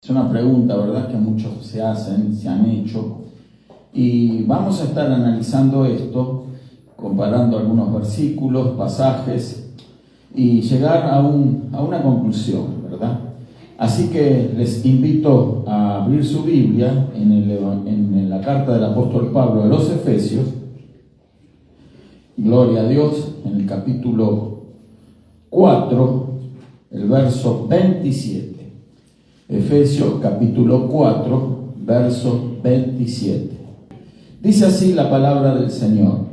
Es una pregunta, ¿verdad?, que muchos se han hecho. Y vamos a estar analizando esto, comparando algunos versículos, pasajes, y llegar a una conclusión, ¿verdad? Así que les invito a abrir su Biblia en la carta del apóstol Pablo a los Efesios. Gloria a Dios, en el capítulo 4, el verso 27. Efesios capítulo 4, verso 27. Dice así la palabra del Señor: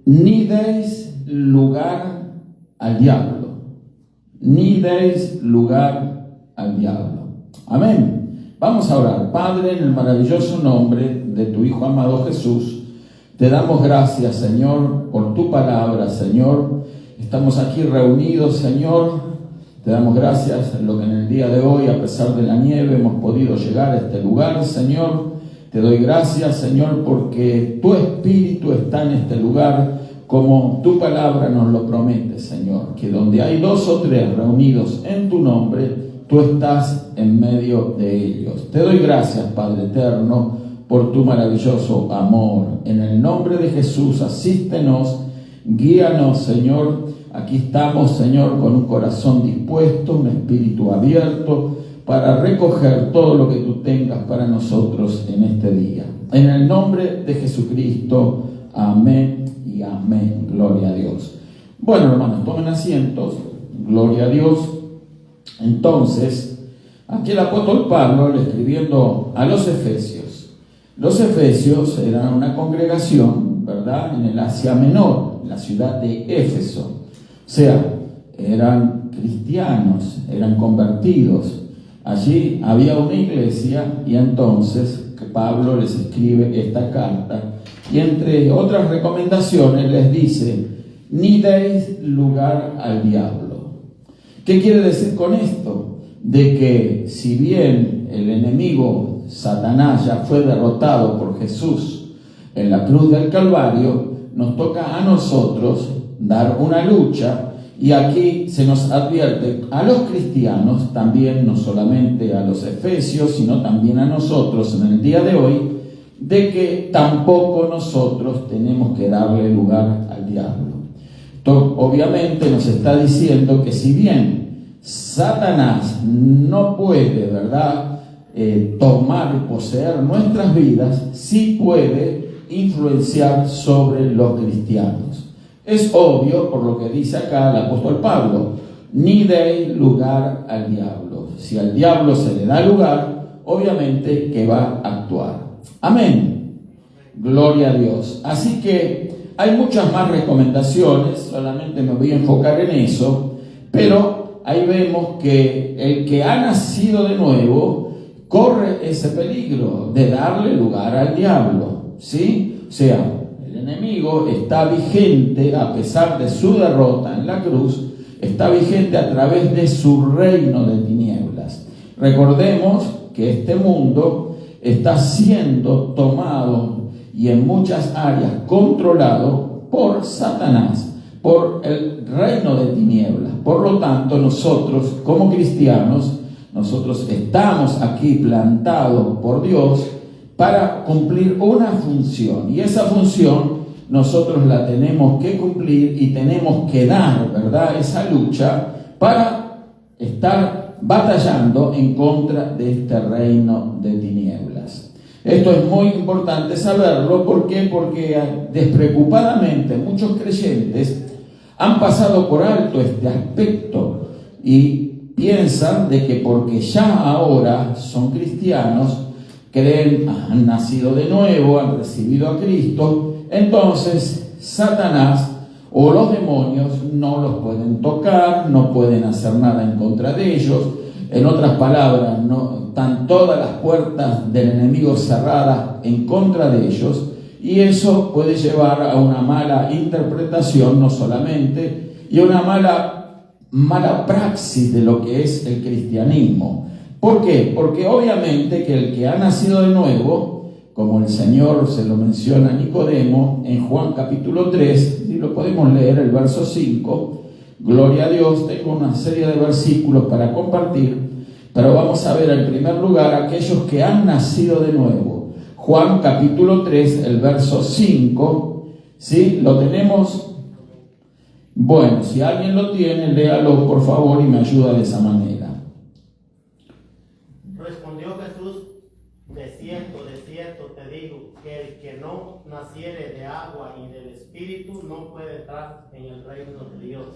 ni deis lugar al diablo, ni deis lugar al diablo. Amén. Vamos a orar. Padre, en el maravilloso nombre de tu Hijo amado Jesús, te damos gracias, Señor, por tu palabra, Señor. Estamos aquí reunidos, Señor. Te damos gracias en lo que en el día de hoy, a pesar de la nieve, hemos podido llegar a este lugar, Señor. Te doy gracias, Señor, porque tu Espíritu está en este lugar, como tu palabra nos lo promete, Señor. Que donde hay 2 o 3 reunidos en tu nombre, tú estás en medio de ellos. Te doy gracias, Padre eterno, por tu maravilloso amor. En el nombre de Jesús, asístenos, guíanos, Señor. Aquí estamos, Señor, con un corazón dispuesto, un espíritu abierto para recoger todo lo que tú tengas para nosotros en este día. En el nombre de Jesucristo, amén y amén. Gloria a Dios. Bueno, hermanos, tomen asientos. Gloria a Dios. Entonces, aquí el apóstol Pablo le escribiendo a los Efesios. Los Efesios eran una congregación, ¿verdad?, en el Asia Menor, en la ciudad de Éfeso. O sea, eran cristianos, eran convertidos. Allí había una iglesia y entonces Pablo les escribe esta carta y entre otras recomendaciones les dice: ni deis lugar al diablo. ¿Qué quiere decir con esto? De que si bien el enemigo Satanás ya fue derrotado por Jesús en la cruz del Calvario, nos toca a nosotros dar una lucha, y aquí se nos advierte a los cristianos también, no solamente a los efesios, sino también a nosotros en el día de hoy, de que tampoco nosotros tenemos que darle lugar al diablo. Entonces, obviamente nos está diciendo que si bien Satanás no puede, ¿verdad?, tomar y poseer nuestras vidas, sí puede influenciar sobre los cristianos. Es obvio por lo que dice acá el apóstol Pablo: ni deis lugar al diablo. Si al diablo se le da lugar, obviamente que va a actuar. Amén. Gloria a Dios. Así que hay muchas más recomendaciones, solamente me voy a enfocar en eso, pero ahí vemos que el que ha nacido de nuevo corre ese peligro de darle lugar al diablo, ¿sí? O sea, el enemigo está vigente a pesar de su derrota en la cruz, está vigente a través de su reino de tinieblas. Recordemos que este mundo está siendo tomado y en muchas áreas controlado por Satanás, por el reino de tinieblas. Por lo tanto, nosotros como cristianos, nosotros estamos aquí plantados por Dios para cumplir una función, y esa función nosotros la tenemos que cumplir y tenemos que dar, ¿verdad?, esa lucha para estar batallando en contra de este reino de tinieblas. Esto es muy importante saberlo. ¿Por qué? Porque despreocupadamente muchos creyentes han pasado por alto este aspecto y piensan de que porque ya ahora son cristianos, creen, han nacido de nuevo, han recibido a Cristo, entonces Satanás o los demonios no los pueden tocar, no pueden hacer nada en contra de ellos. En otras palabras, no están todas las puertas del enemigo cerradas en contra de ellos, y eso puede llevar a una mala interpretación, no solamente, y a una mala praxis de lo que es el cristianismo. ¿Por qué? Porque obviamente que el que ha nacido de nuevo, como el Señor se lo menciona a Nicodemo en Juan capítulo 3, y lo podemos leer el verso 5, gloria a Dios, tengo una serie de versículos para compartir, Pero vamos a ver en primer lugar aquellos que han nacido de nuevo. Juan capítulo 3, el verso 5, ¿sí? ¿Lo tenemos? Bueno, si alguien lo tiene, léalo por favor y me ayuda de esa manera. Respondió Jesús: de cierto te digo, que el que no naciere de agua y del Espíritu no puede entrar en el reino de Dios.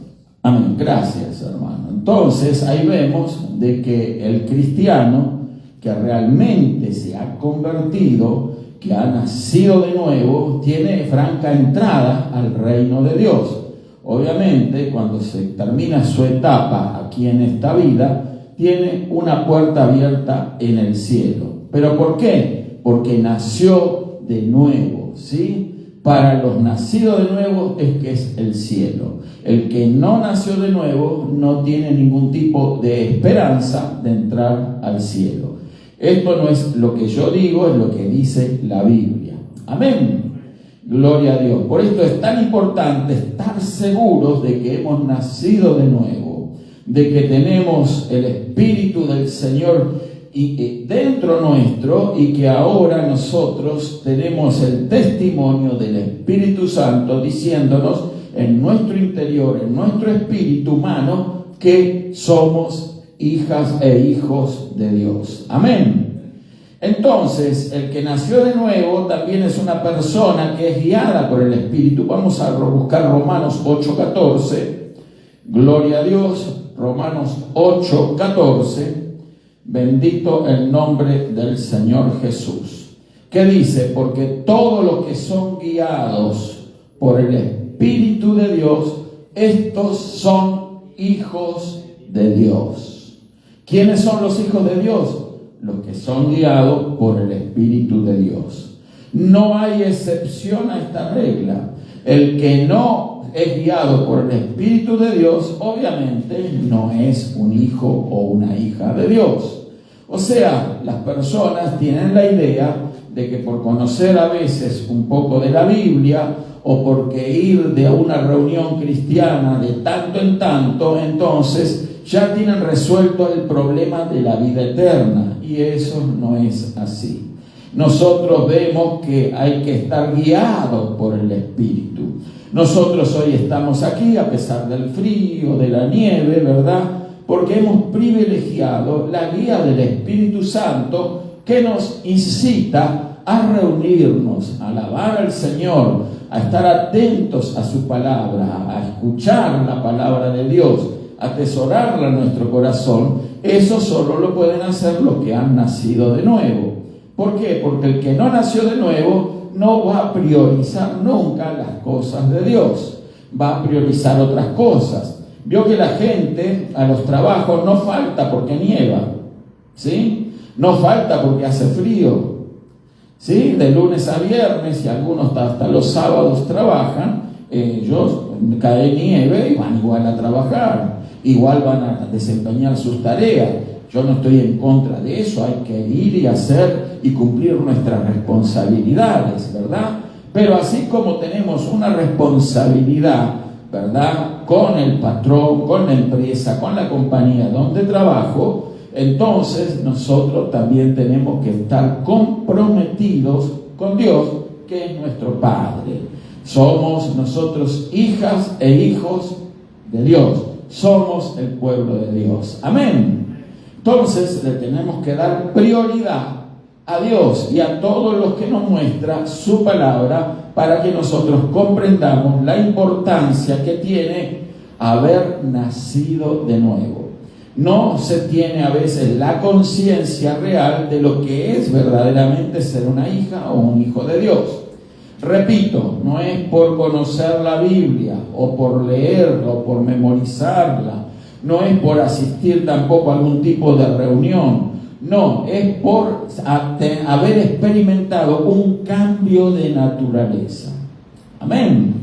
Amén, gracias hermano. Entonces ahí vemos de que el cristiano que realmente se ha convertido, que ha nacido de nuevo, tiene franca entrada al reino de Dios. Obviamente, cuando se termina su etapa aquí en esta vida, tiene una puerta abierta en el cielo. ¿Pero por qué? Porque nació de nuevo, ¿sí? Para los nacidos de nuevo es que es el cielo. El que no nació de nuevo no tiene ningún tipo de esperanza de entrar al cielo. Esto no es lo que yo digo, es lo que dice la Biblia. Amén. Gloria a Dios. Por esto es tan importante estar seguros de que hemos nacido de nuevo, de que tenemos el Espíritu del Señor dentro nuestro y que ahora nosotros tenemos el testimonio del Espíritu Santo diciéndonos en nuestro interior, en nuestro espíritu humano, que somos hijas e hijos de Dios. Amén. Entonces, el que nació de nuevo también es una persona que es guiada por el Espíritu. Vamos a buscar Romanos 8:14. Gloria a Dios. Romanos 8:14. Bendito el nombre del Señor Jesús. ¿Qué dice? Porque todos los que son guiados por el Espíritu de Dios, estos son hijos de Dios. ¿Quiénes son los hijos de Dios? Los que son guiados por el Espíritu de Dios. No hay excepción a esta regla. El que no es guiado por el Espíritu de Dios, obviamente no es un hijo o una hija de Dios. O sea, las personas tienen la idea de que por conocer a veces un poco de la Biblia o porque ir de una reunión cristiana de tanto en tanto, entonces ya tienen resuelto el problema de la vida eterna, y eso no es así. Nosotros vemos que hay que estar guiados por el Espíritu. Nosotros hoy estamos aquí a pesar del frío, de la nieve, ¿verdad? Porque hemos privilegiado la guía del Espíritu Santo que nos incita a reunirnos, a alabar al Señor, a estar atentos a su palabra, a escuchar la palabra de Dios, atesorarla en nuestro corazón. Eso solo lo pueden hacer los que han nacido de nuevo. ¿Por qué? Porque el que no nació de nuevo no va a priorizar nunca las cosas de Dios, va a priorizar otras cosas. Vio que la gente a los trabajos no falta porque nieva, ¿sí? No falta porque hace frío, ¿sí? De lunes a viernes, y algunos hasta los sábados trabajan, ellos cae nieve y van igual a trabajar, igual van a desempeñar sus tareas. Yo no estoy en contra de eso, hay que ir y hacer y cumplir nuestras responsabilidades, ¿verdad? Pero así como tenemos una responsabilidad, ¿verdad?, con el patrón, con la empresa, con la compañía donde trabajo, entonces nosotros también tenemos que estar comprometidos con Dios, que es nuestro Padre. Somos nosotros hijas e hijos de Dios, somos el pueblo de Dios. Amén. Entonces le tenemos que dar prioridad a Dios y a todos los que nos muestra su palabra, para que nosotros comprendamos la importancia que tiene haber nacido de nuevo. No se tiene a veces la conciencia real de lo que es verdaderamente ser una hija o un hijo de Dios. Repito, no es por conocer la Biblia o por leerla o por memorizarla, no es por asistir tampoco a algún tipo de reunión. No, es por haber experimentado un cambio de naturaleza. Amén.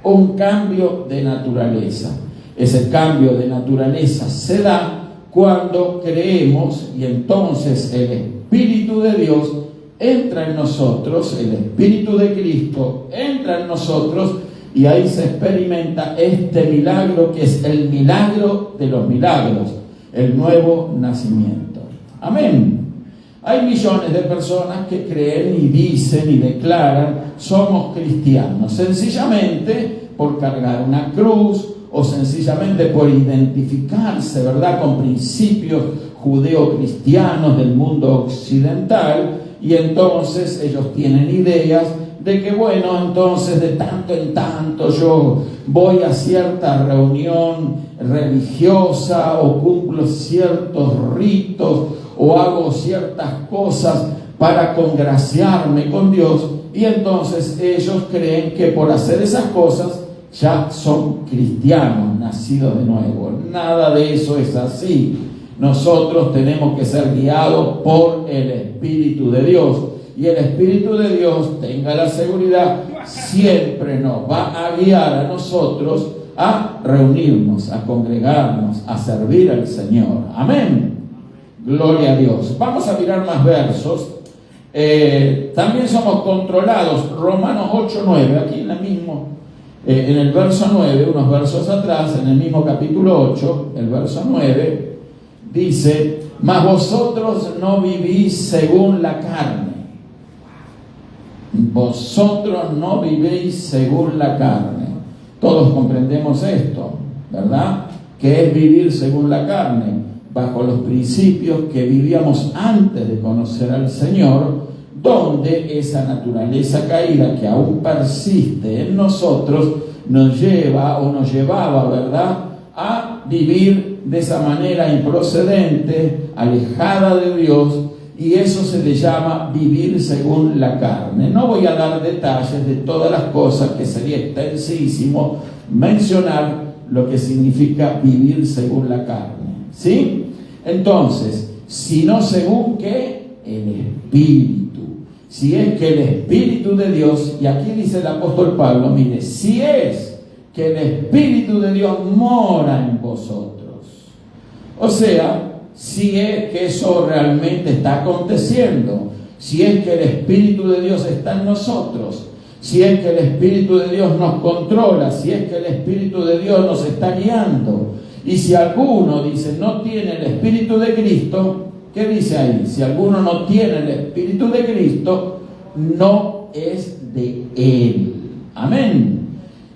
Un cambio de naturaleza. Ese cambio de naturaleza se da cuando creemos, y entonces el Espíritu de Dios entra en nosotros, el Espíritu de Cristo entra en nosotros, y ahí se experimenta este milagro que es el milagro de los milagros, el nuevo nacimiento. Amén. Hay millones de personas que creen y dicen y declaran somos cristianos, sencillamente por cargar una cruz o sencillamente por identificarse, ¿verdad?, con principios judeo-cristianos del mundo occidental, y entonces ellos tienen ideas de que, bueno, entonces de tanto en tanto yo voy a cierta reunión religiosa o cumplo ciertos ritos o hago ciertas cosas para congraciarme con Dios, y entonces ellos creen que por hacer esas cosas ya son cristianos, nacidos de nuevo. Nada de eso es así. Nosotros tenemos que ser guiados por el Espíritu de Dios, y el Espíritu de Dios, tenga la seguridad, siempre nos va a guiar a nosotros a reunirnos, a congregarnos, a servir al Señor. Amén. Gloria a Dios. Vamos a mirar más versos. También somos controlados. Romanos 8:9, aquí en el verso 9, unos versos atrás, en el mismo capítulo 8, el verso 9, dice: mas vosotros no vivís según la carne. Vosotros no vivís según la carne. Todos comprendemos esto, ¿verdad? Que es vivir según la carne, bajo los principios que vivíamos antes de conocer al Señor, donde esa naturaleza caída que aún persiste en nosotros nos lleva o nos llevaba, ¿verdad?, a vivir de esa manera improcedente, alejada de Dios, y eso se le llama vivir según la carne. No voy a dar detalles de todas las cosas, que sería extensísimo mencionar lo que significa vivir según la carne, ¿sí? Entonces, si no según ¿qué? El Espíritu. Si es que el Espíritu de Dios, y aquí dice el apóstol Pablo, mire, si es que el Espíritu de Dios mora en vosotros. O sea, si es que eso realmente está aconteciendo, si es que el Espíritu de Dios está en nosotros, si es que el Espíritu de Dios nos controla, si es que el Espíritu de Dios nos está guiando. Y si alguno dice no tiene el Espíritu de Cristo, ¿qué dice ahí? Si alguno no tiene el Espíritu de Cristo, no es de Él. Amén.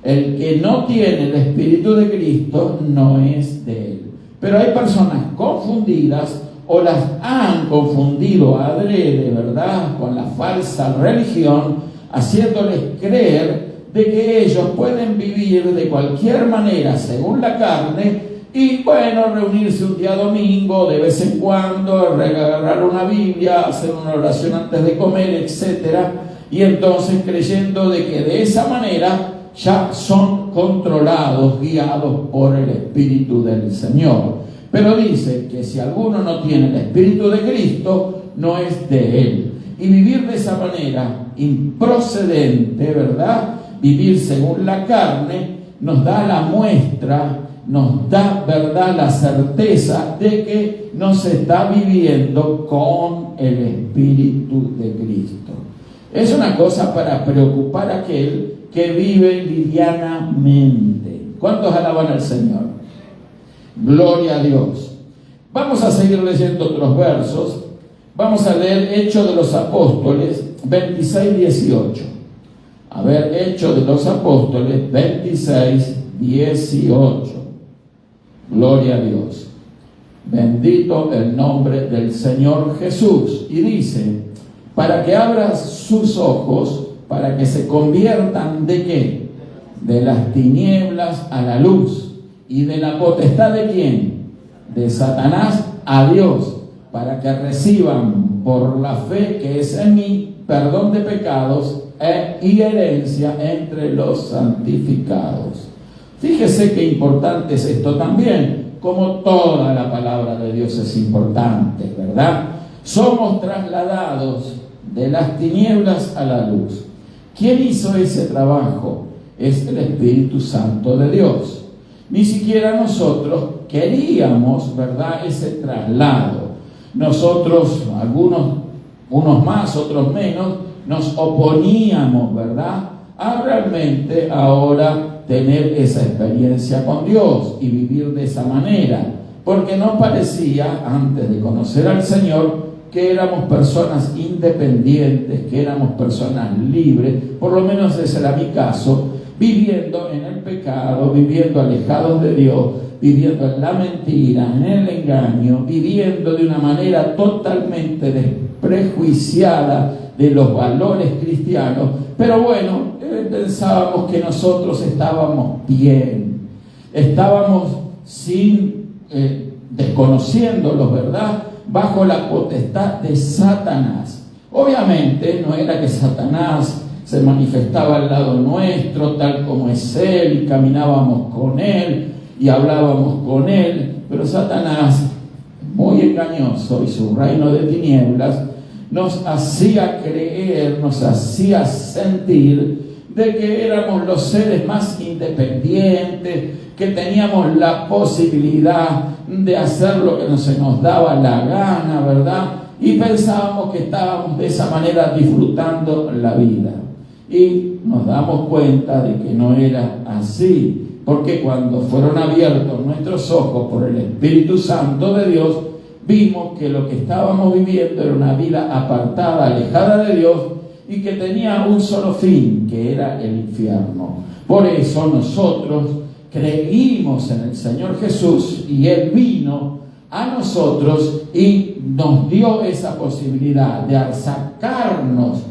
El que no tiene el Espíritu de Cristo no es de Él. Pero hay personas confundidas, o las han confundido adrede, ¿verdad?, con la falsa religión, haciéndoles creer de que ellos pueden vivir de cualquier manera según la carne, y bueno, reunirse un día domingo de vez en cuando, agarrar una Biblia, hacer una oración antes de comer, etc. Y entonces creyendo de que de esa manera ya son controlados, guiados por el Espíritu del Señor. Pero dice que si alguno no tiene el Espíritu de Cristo, no es de Él. Y vivir de esa manera improcedente, ¿verdad?, vivir según la carne, nos da la muestra, nos da, ¿verdad?, la certeza de que no se está viviendo con el Espíritu de Cristo. Es una cosa para preocupar a aquel que vive livianamente. ¿Cuántos alaban al Señor? Gloria a Dios. Vamos a seguir leyendo otros versos. Vamos a leer Hechos de los Apóstoles 26-18. A ver, Hechos de los Apóstoles 26-18. Gloria a Dios. Bendito el nombre del Señor Jesús. Y dice: para que abras sus ojos, para que se conviertan ¿de qué? De las tinieblas a la luz. ¿Y de la potestad de quién? De Satanás a Dios, para que reciban por la fe que es en mí perdón de pecados y herencia entre los santificados. Fíjese qué importante es esto también, como toda la palabra de Dios es importante, ¿verdad? Somos trasladados de las tinieblas a la luz. ¿Quién hizo ese trabajo? Es el Espíritu Santo de Dios. Ni siquiera nosotros queríamos, ¿verdad?, ese traslado. Nosotros, unos más, otros menos, nos oponíamos, ¿verdad?, a realmente ahora tener esa experiencia con Dios y vivir de esa manera. porque nos parecía, antes de conocer al Señor, que éramos personas independientes, que éramos personas libres, por lo menos ese era mi caso, viviendo en el pecado, viviendo alejados de Dios, viviendo en la mentira, en el engaño, viviendo de una manera totalmente desprejuiciada de los valores cristianos. Pero bueno, pensábamos que nosotros estábamos bien, estábamos desconociéndolos, ¿verdad?, bajo la potestad de Satanás. Obviamente no era que Satanás se manifestaba al lado nuestro tal como es Él y caminábamos con Él y hablábamos con Él, pero Satanás, muy engañoso, y su reino de tinieblas nos hacía creer, nos hacía sentir de que éramos los seres más independientes, que teníamos la posibilidad de hacer lo que se nos daba la gana, ¿verdad? Y pensábamos que estábamos de esa manera disfrutando la vida. Y nos damos cuenta de que no era así, porque cuando fueron abiertos nuestros ojos por el Espíritu Santo de Dios, vimos que lo que estábamos viviendo era una vida apartada, alejada de Dios, y que tenía un solo fin, que era el infierno. Por eso nosotros creímos en el Señor Jesús y Él vino a nosotros y nos dio esa posibilidad de sacarnos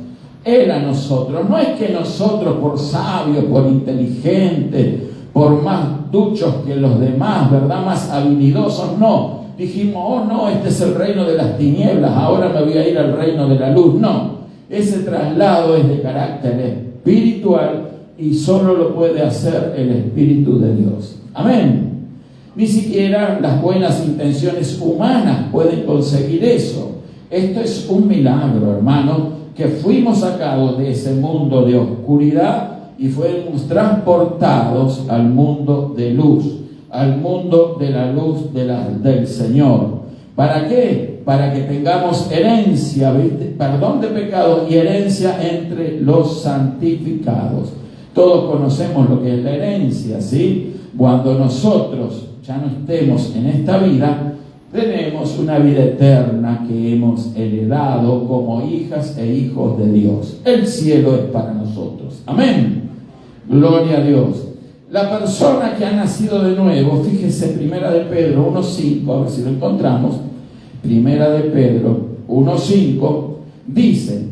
Él a nosotros. No es que nosotros, por sabios, por inteligentes, por más duchos que los demás, ¿verdad?, más habilidosos, no. Dijimos, oh no, este es el reino de las tinieblas, ahora me voy a ir al reino de la luz. No, ese traslado es de carácter espiritual y solo lo puede hacer el Espíritu de Dios. Amén. Ni siquiera las buenas intenciones humanas pueden conseguir eso. Esto es un milagro, hermano, que fuimos sacados de ese mundo de oscuridad y fuimos transportados al mundo de luz, al mundo de la luz del Señor. ¿Para qué? Para que tengamos herencia, perdón de pecados y herencia entre los santificados. Todos conocemos lo que es la herencia, ¿sí? Cuando nosotros ya no estemos en esta vida, tenemos una vida eterna que hemos heredado como hijas e hijos de Dios. El cielo es para nosotros. Amén. Gloria a Dios. La persona que ha nacido de nuevo, fíjese, Primera de Pedro 1:5, a ver si lo encontramos. Primera de Pedro 1:5 dice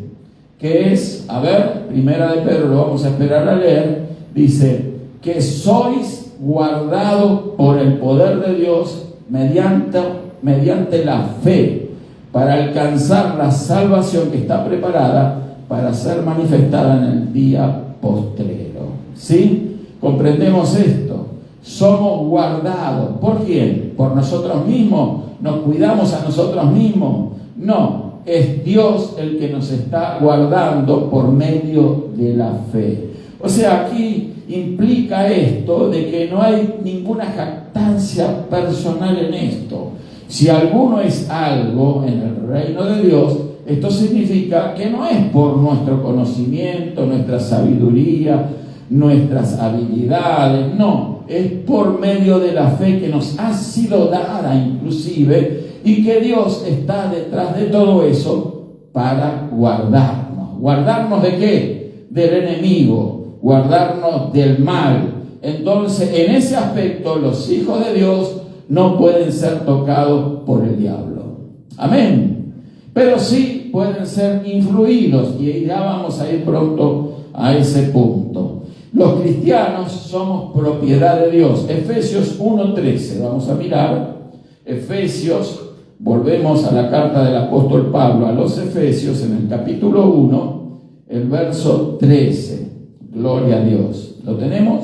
que es, a ver, Primera de Pedro, lo vamos a esperar a leer, dice que sois guardados por el poder de Dios mediante la fe para alcanzar la salvación que está preparada para ser manifestada en el día postrero. ¿Sí? ¿Comprendemos esto? Somos guardados. ¿Por quién? ¿Por nosotros mismos? ¿Nos cuidamos a nosotros mismos? No, es Dios el que nos está guardando por medio de la fe. O sea, aquí implica esto de que no hay ninguna jactancia personal en esto. Si alguno es algo en el reino de Dios, esto significa que no es por nuestro conocimiento, nuestra sabiduría, nuestras habilidades, no, es por medio de la fe que nos ha sido dada inclusive, y que Dios está detrás de todo eso para guardarnos. ¿Guardarnos de qué? Del enemigo, guardarnos del mal. Entonces, en ese aspecto, los hijos de Dios no pueden ser tocados por el diablo. Amén. Pero sí pueden ser influidos, y ya vamos a ir pronto a ese punto. Los cristianos somos propiedad de Dios. Efesios 1:13. Vamos a mirar. Efesios, volvemos a la carta del apóstol Pablo a los Efesios en el capítulo 1, el verso 13. Gloria a Dios. ¿Lo tenemos?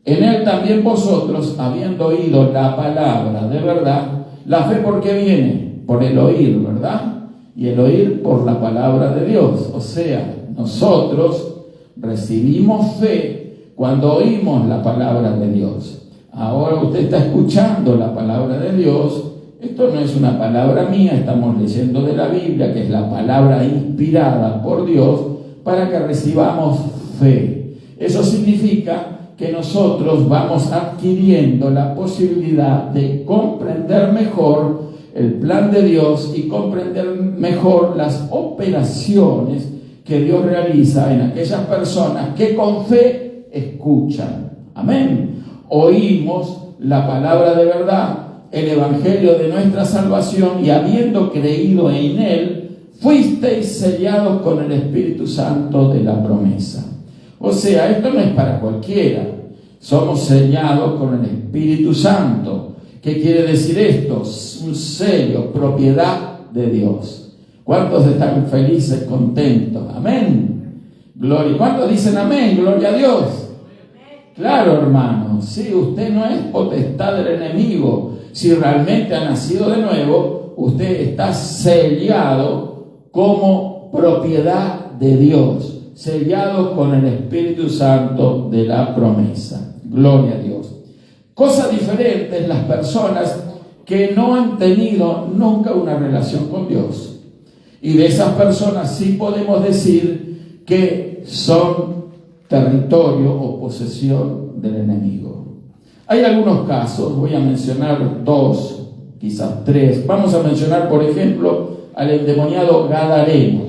En él también vosotros, habiendo oído la palabra de verdad, la fe, ¿por qué viene? Por el oír, ¿verdad? Y el oír por la palabra de Dios. O sea, nosotros recibimos fe cuando oímos la palabra de Dios. Ahora usted está escuchando la palabra de Dios. Esto no es una palabra mía, estamos leyendo de la Biblia, que es la palabra inspirada por Dios para que recibamos fe. Eso significa que nosotros vamos adquiriendo la posibilidad de comprender mejor el plan de Dios y comprender mejor las operaciones que Dios realiza en aquellas personas que con fe escuchan. Amén. Oímos la palabra de verdad, el evangelio de nuestra salvación, y habiendo creído en él, fuisteis sellados con el Espíritu Santo de la promesa. O sea, esto no es para cualquiera. Somos sellados con el Espíritu Santo. ¿Qué quiere decir esto? Un sello, propiedad de Dios. ¿Cuántos están felices, contentos? Amén. Gloria. ¿Cuántos dicen amén? Gloria a Dios. Claro, hermano. Si usted no es potestad del enemigo, si realmente ha nacido de nuevo, usted está sellado como propiedad de Dios, sellado con el Espíritu Santo de la promesa. Gloria a Dios. Cosa diferente en las personas que no han tenido nunca una relación con Dios. Y de esas personas sí podemos decir que son territorio o posesión del enemigo. Hay algunos casos, voy a mencionar 2, quizás 3. Vamos a mencionar, por ejemplo, al endemoniado Gadareno.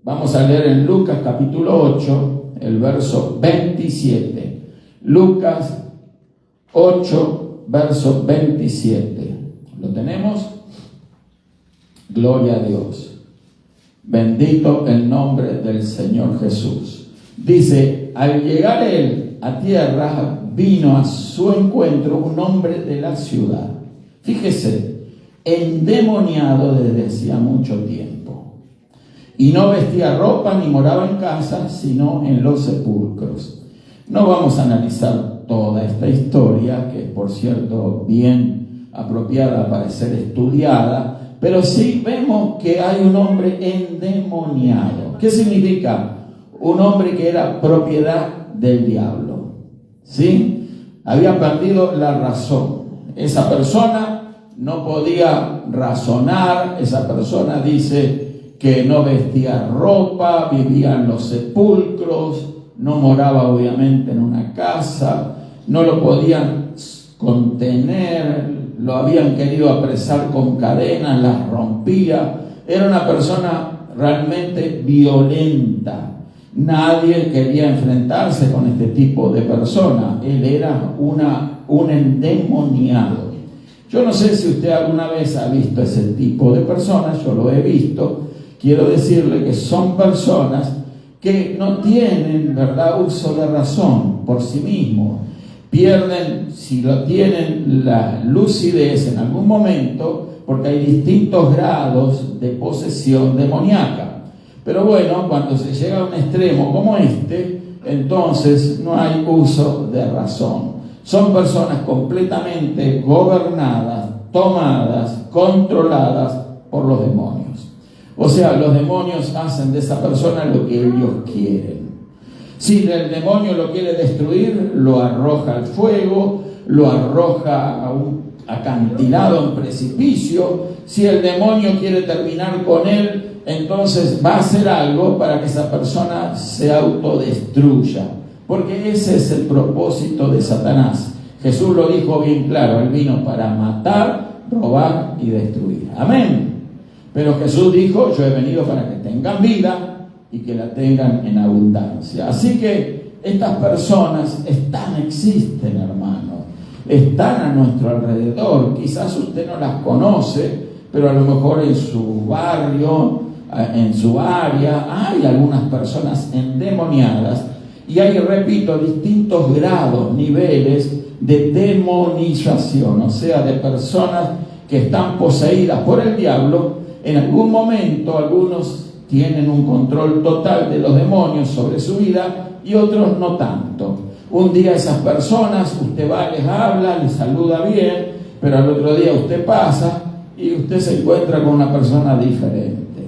Vamos a leer en Lucas capítulo 8, el verso 27. Lucas 8, verso 27. ¿Lo tenemos? Gloria a Dios. Bendito el nombre del Señor Jesús. Dice, al llegar él a tierra, vino a su encuentro un hombre de la ciudad. Fíjese, endemoniado desde hacía mucho tiempo. Y no vestía ropa ni moraba en casa, sino en los sepulcros. No vamos a analizar toda esta historia, que es por cierto bien apropiada para ser estudiada, pero sí vemos que hay un hombre endemoniado. ¿Qué significa? Un hombre que era propiedad del diablo, ¿sí? Había perdido la razón. Esa persona no podía razonar. Esa persona dice que no vestía ropa, vivía en los sepulcros, no moraba obviamente en una casa, no lo podían contener, lo habían querido apresar con cadenas, las rompía. Era una persona realmente violenta. Nadie quería enfrentarse con este tipo de persona. Él era un endemoniado. Yo no sé si usted alguna vez ha visto ese tipo de personas. Yo lo he visto. Quiero decirle que son personas que no tienen, ¿verdad?, uso de razón por sí mismos. Pierden, si lo tienen, la lucidez en algún momento, porque hay distintos grados de posesión demoníaca. Pero bueno, cuando se llega a un extremo como este, entonces no hay uso de razón. Son personas completamente gobernadas, tomadas, controladas por los demonios. O sea, los demonios hacen de esa persona lo que ellos quieren. Si el demonio lo quiere destruir, lo arroja al fuego, lo arroja a un acantilado, a un precipicio. Si el demonio quiere terminar con él, entonces va a hacer algo para que esa persona se autodestruya. Porque ese es el propósito de Satanás. Jesús lo dijo bien claro, él vino para matar, robar y destruir. Amén. Pero Jesús dijo, yo he venido para que tengan vida y que la tengan en abundancia. Así que estas personas existen, hermano. Están a nuestro alrededor. Quizás usted no las conoce, pero a lo mejor en su barrio, en su área, hay algunas personas endemoniadas. Y hay, repito, distintos grados, niveles de demonización, o sea, de personas que están poseídas por el diablo. En algún momento, algunos tienen un control total de los demonios sobre su vida y otros no tanto. Un día esas personas, usted va, les habla, les saluda bien, pero al otro día usted pasa y usted se encuentra con una persona diferente.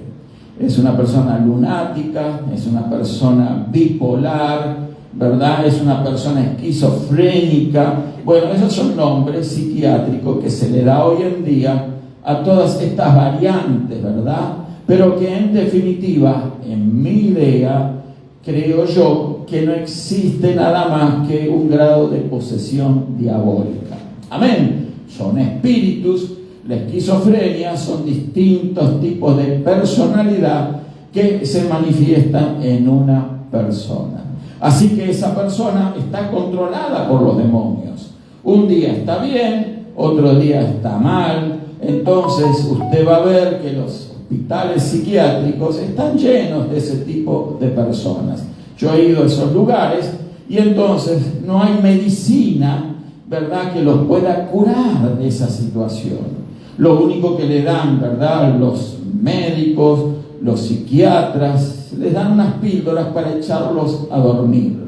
Es una persona lunática, es una persona bipolar, ¿verdad? Es una persona esquizofrénica. Bueno, esos son nombres psiquiátricos que se le da hoy en día a todas estas variantes, ¿verdad? Pero que en definitiva, en mi idea, creo yo que no existe nada más que un grado de posesión diabólica. Amén. Son espíritus. La esquizofrenia son distintos tipos de personalidad que se manifiestan en una persona. Así que esa persona está controlada por los demonios. Un día está bien, otro día está mal. Entonces usted va a ver que los hospitales psiquiátricos están llenos de ese tipo de personas. Yo he ido a esos lugares y entonces no hay medicina, ¿verdad?, que los pueda curar de esa situación. Lo único que le dan, ¿verdad?, los médicos, los psiquiatras, les dan unas píldoras para echarlos a dormir.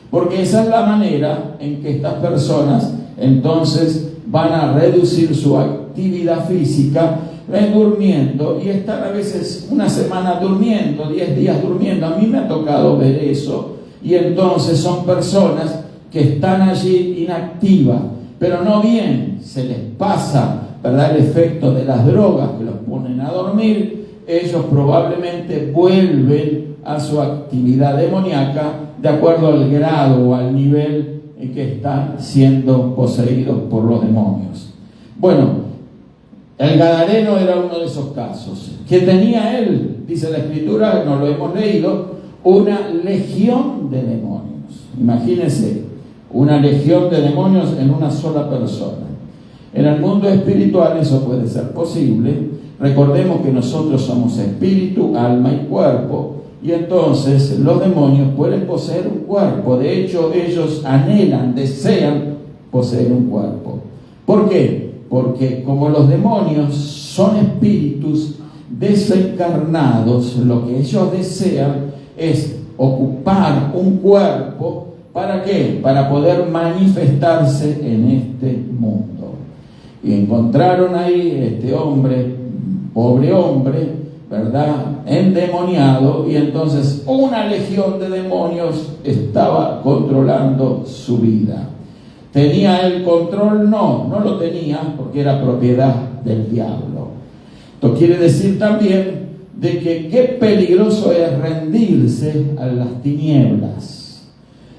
Porque esa es la manera en que estas personas entonces van a reducir su actividad física durmiendo, y están a veces una semana durmiendo, 10 días durmiendo. A mí me ha tocado ver eso, y entonces son personas que están allí inactivas, pero no bien se les pasa, ¿verdad?, el efecto de las drogas que los ponen a dormir, ellos probablemente vuelven a su actividad demoníaca de acuerdo al grado o al nivel en que están siendo poseídos por los demonios. Bueno, el Gadareno era uno de esos casos. Que tenía él, dice la Escritura, no lo hemos leído, una legión de demonios. Imagínense, una legión de demonios en una sola persona. En el mundo espiritual eso puede ser posible. Recordemos que nosotros somos espíritu, alma y cuerpo, y entonces los demonios pueden poseer un cuerpo. De hecho, ellos anhelan, desean poseer un cuerpo. ¿Por qué? Porque como los demonios son espíritus desencarnados, lo que ellos desean es ocupar un cuerpo. ¿Para qué? Para poder manifestarse en este mundo. Y encontraron ahí este hombre, pobre hombre, ¿verdad?, endemoniado, y entonces una legión de demonios estaba controlando su vida. ¿Tenía el control? No, no lo tenía, porque era propiedad del diablo. Esto quiere decir también de que qué peligroso es rendirse a las tinieblas.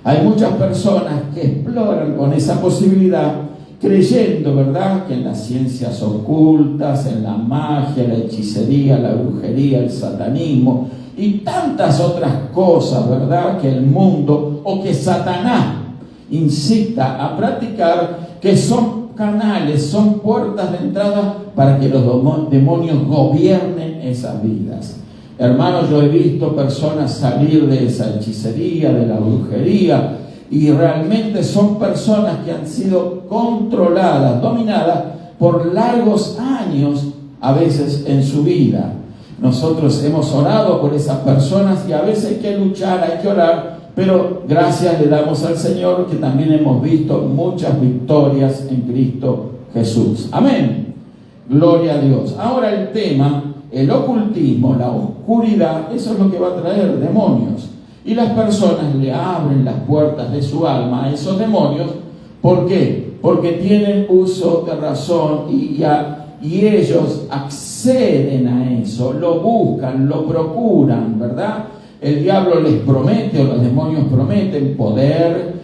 Hay muchas personas que exploran con esa posibilidad, creyendo, ¿verdad?, que en las ciencias ocultas, en la magia, la hechicería, la brujería, el satanismo y tantas otras cosas, ¿verdad?, que el mundo o que Satanás incita a practicar, que son canales, son puertas de entrada para que los demonios gobiernen esas vidas. Hermanos, yo he visto personas salir de esa hechicería, de la brujería, y realmente son personas que han sido controladas, dominadas por largos años, a veces en su vida. Nosotros hemos orado por esas personas y a veces hay que luchar, hay que orar, pero gracias le damos al Señor que también hemos visto muchas victorias en Cristo Jesús. Amén. Gloria a Dios. Ahora el tema, el ocultismo, la oscuridad, eso es lo que va a traer demonios. Y las personas le abren las puertas de su alma a esos demonios. ¿Por qué? Porque tienen uso de razón y ellos acceden a eso, lo buscan, lo procuran, ¿verdad? El diablo les promete, o los demonios prometen poder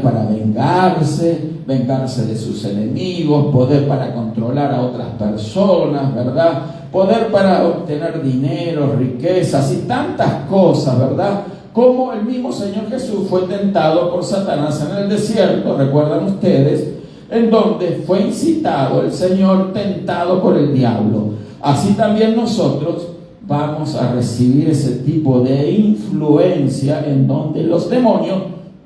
para vengarse de sus enemigos, poder para controlar a otras personas, ¿verdad? Poder para obtener dinero, riquezas y tantas cosas, ¿verdad? Como el mismo Señor Jesús fue tentado por Satanás en el desierto, recuerdan ustedes, en donde fue incitado el Señor, tentado por el diablo. Así también nosotros vamos a recibir ese tipo de influencia en donde los demonios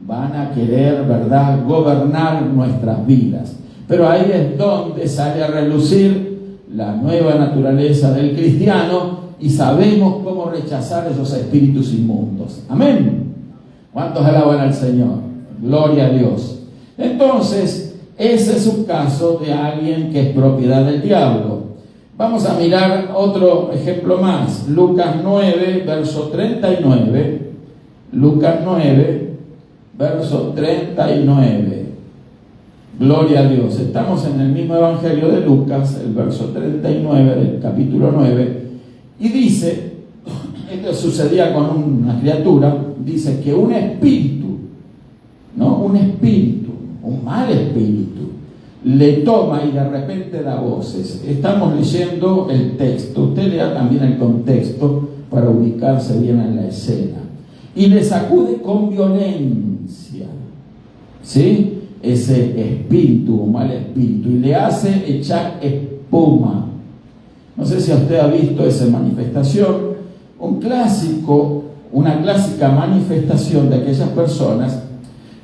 van a querer, ¿verdad?, gobernar nuestras vidas. Pero ahí es donde sale a relucir la nueva naturaleza del cristiano y sabemos cómo rechazar esos espíritus inmundos. Amén. ¿Cuántos alaban al Señor? Gloria a Dios. Entonces, ese es un caso de alguien que es propiedad del diablo. Vamos a mirar otro ejemplo más. Lucas 9, verso 39. Lucas 9, verso 39. Gloria a Dios. Estamos en el mismo evangelio de Lucas, el verso 39 del capítulo 9. Y dice, esto sucedía con una criatura dice que un espíritu, ¿no? Un espíritu, un mal espíritu, le toma y de repente da voces. Estamos leyendo el texto, usted lea también el contexto para ubicarse bien en la escena. Y le sacude con violencia, ¿sí? Ese espíritu, un mal espíritu, y le hace echar espuma. No sé si usted ha visto esa manifestación, una clásica manifestación de aquellas personas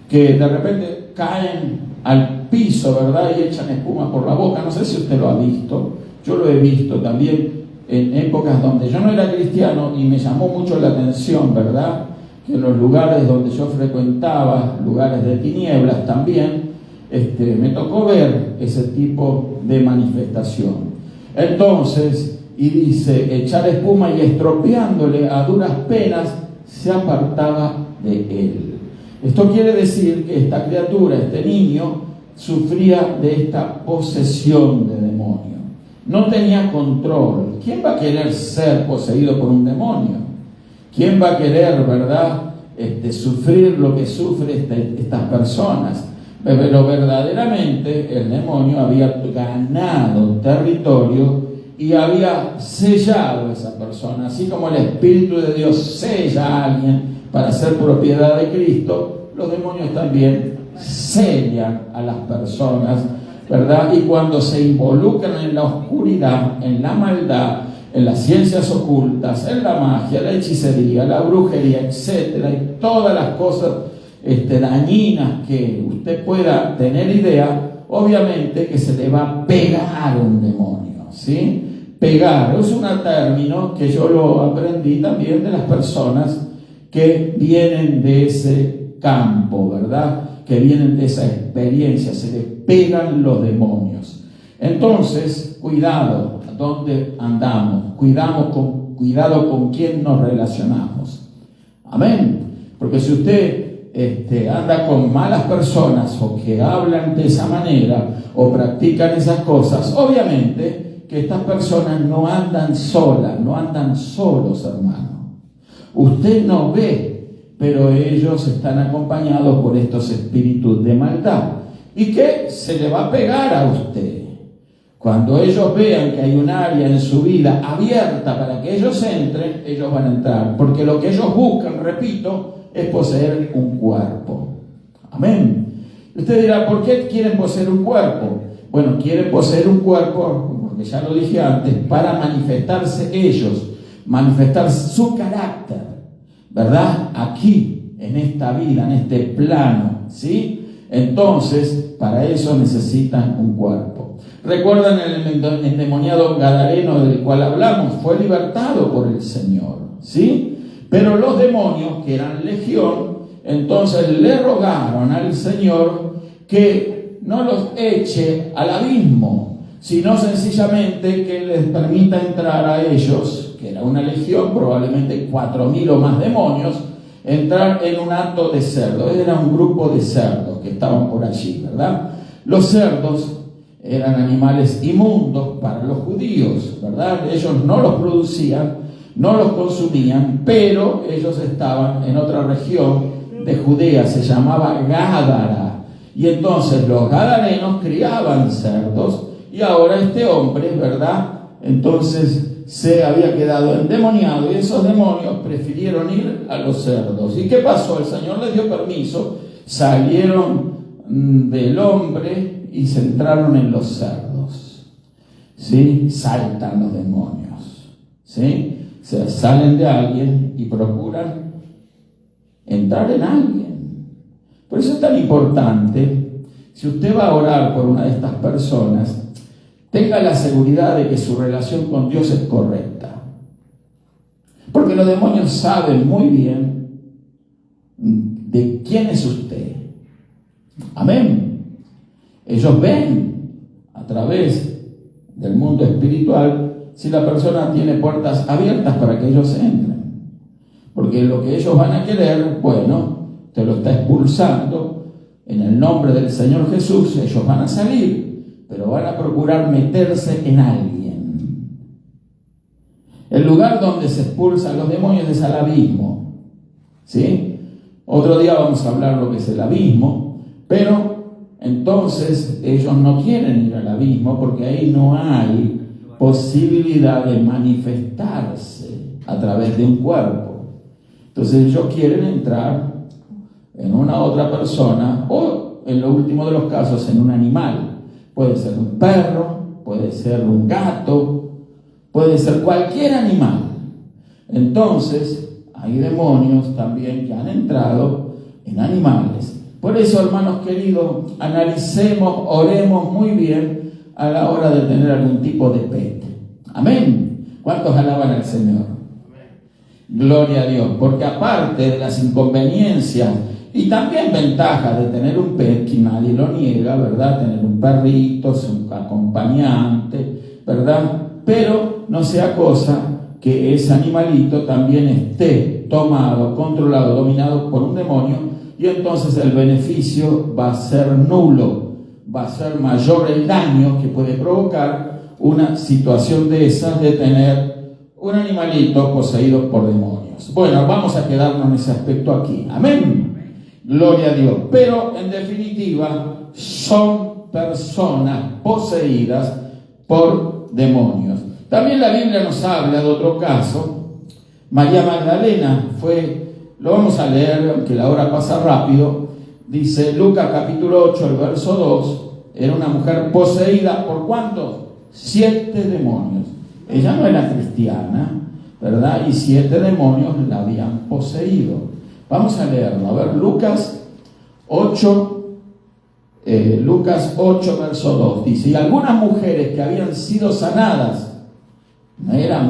que de repente caen al piso, ¿verdad? Y echan espuma por la boca. No sé si usted lo ha visto, yo lo he visto también en épocas donde yo no era cristiano y me llamó mucho la atención, ¿verdad? Que en los lugares donde yo frecuentaba, lugares de tinieblas también, me tocó ver ese tipo de manifestación. Entonces, y dice, echar espuma y estropeándole a duras penas, se apartaba de él. Esto quiere decir que esta criatura, este niño, sufría de esta posesión de demonio. No tenía control. ¿Quién va a querer ser poseído por un demonio? ¿Quién va a querer, verdad, sufrir lo que sufren estas personas? Pero verdaderamente el demonio había ganado territorio y había sellado a esa persona. Así como el Espíritu de Dios sella a alguien para ser propiedad de Cristo, los demonios también sellan a las personas, ¿verdad? Y cuando se involucran en la oscuridad, en la maldad, en las ciencias ocultas, en la magia, la hechicería, la brujería, etcétera, y todas las cosas dañinas que usted pueda tener idea, obviamente que se le va a pegar un demonio, ¿sí? Pegar es un término que yo lo aprendí también de las personas que vienen de ese campo, ¿verdad? Que vienen de esa experiencia, se le pegan los demonios. Entonces, cuidado a dónde andamos, cuidado con quién nos relacionamos. Amén. Porque si usted anda con malas personas o que hablan de esa manera o practican esas cosas, obviamente que estas personas no andan solas, no andan solos, hermano. Usted no ve, pero ellos están acompañados por estos espíritus de maldad. ¿Y qué? Se le va a pegar a usted. Cuando ellos vean que hay un área en su vida abierta para que ellos entren, ellos van a entrar. Porque lo que ellos buscan, repito, es poseer un cuerpo. Amén. Usted dirá, ¿por qué quieren poseer un cuerpo? Bueno, quieren poseer un cuerpo, porque ya lo dije antes, para manifestarse ellos, manifestar su carácter, ¿verdad? Aquí, en esta vida, en este plano, ¿sí? Entonces, para eso necesitan un cuerpo. ¿Recuerdan el endemoniado gadareno del cual hablamos? Fue libertado por el Señor, ¿sí? Pero los demonios, que eran legión, entonces le rogaron al Señor que no los eche al abismo, sino sencillamente que les permita entrar a ellos, que era una legión, probablemente 4.000 o más demonios, entrar en un hato de cerdos. Era un grupo de cerdos que estaban por allí, ¿verdad? Los cerdos eran animales inmundos para los judíos, ¿verdad? Ellos no los producían, no los consumían, pero ellos estaban en otra región de Judea, se llamaba Gádara, y entonces los gadarenos criaban cerdos, y ahora este hombre, ¿verdad? Entonces se había quedado endemoniado, y esos demonios prefirieron ir a los cerdos. ¿Y qué pasó? El Señor les dio permiso, salieron del hombre y se entraron en los cerdos, ¿sí? Saltan los demonios, ¿sí? O sea, salen de alguien y procuran entrar en alguien. Por eso es tan importante, si usted va a orar por una de estas personas, tenga la seguridad de que su relación con Dios es correcta. Porque los demonios saben muy bien de quién es usted. Amén. Ellos ven a través del mundo espiritual si la persona tiene puertas abiertas para que ellos entren. Porque lo que ellos van a querer, bueno, te lo está expulsando en el nombre del Señor Jesús. Ellos van a salir, pero van a procurar meterse en alguien. El lugar donde se expulsan los demonios es al abismo, ¿sí? Otro día vamos a hablar lo que es el abismo, pero entonces ellos no quieren ir al abismo porque ahí no hay posibilidad de manifestarse a través de un cuerpo. Entonces ellos quieren entrar en una otra persona o, en lo último de los casos, en un animal. Puede ser un perro, puede ser un gato, puede ser cualquier animal. Entonces hay demonios también que han entrado en animales. Por eso, hermanos queridos, analicemos, oremos muy bien a la hora de tener algún tipo de pet. Amén. ¿Cuántos alaban al Señor? Gloria a Dios. Porque aparte de las inconveniencias y también ventajas de tener un pet, que nadie lo niega, ¿verdad? Tener un perrito, un acompañante, ¿verdad? Pero no sea cosa que ese animalito también esté tomado, controlado, dominado por un demonio, y entonces el beneficio va a ser nulo, va a ser mayor el daño que puede provocar una situación de esas de tener un animalito poseído por demonios. Bueno, vamos a quedarnos en ese aspecto aquí. Amén. Gloria a Dios. Pero en definitiva son personas poseídas por demonios. También la Biblia nos habla de otro caso. María Magdalena lo vamos a leer, aunque la hora pasa rápido. Dice Lucas capítulo 8, el verso 2, era una mujer poseída por ¿cuántos? 7 demonios. Ella no era cristiana, ¿verdad? Y 7 demonios la habían poseído. Vamos a leerlo. A ver, Lucas 8, verso 2. Dice, y algunas mujeres que habían sido sanadas, no era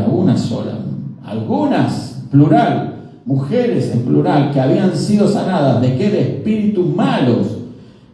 una sola, algunas, plural, mujeres en plural, que habían sido sanadas, ¿de qué? De espíritus malos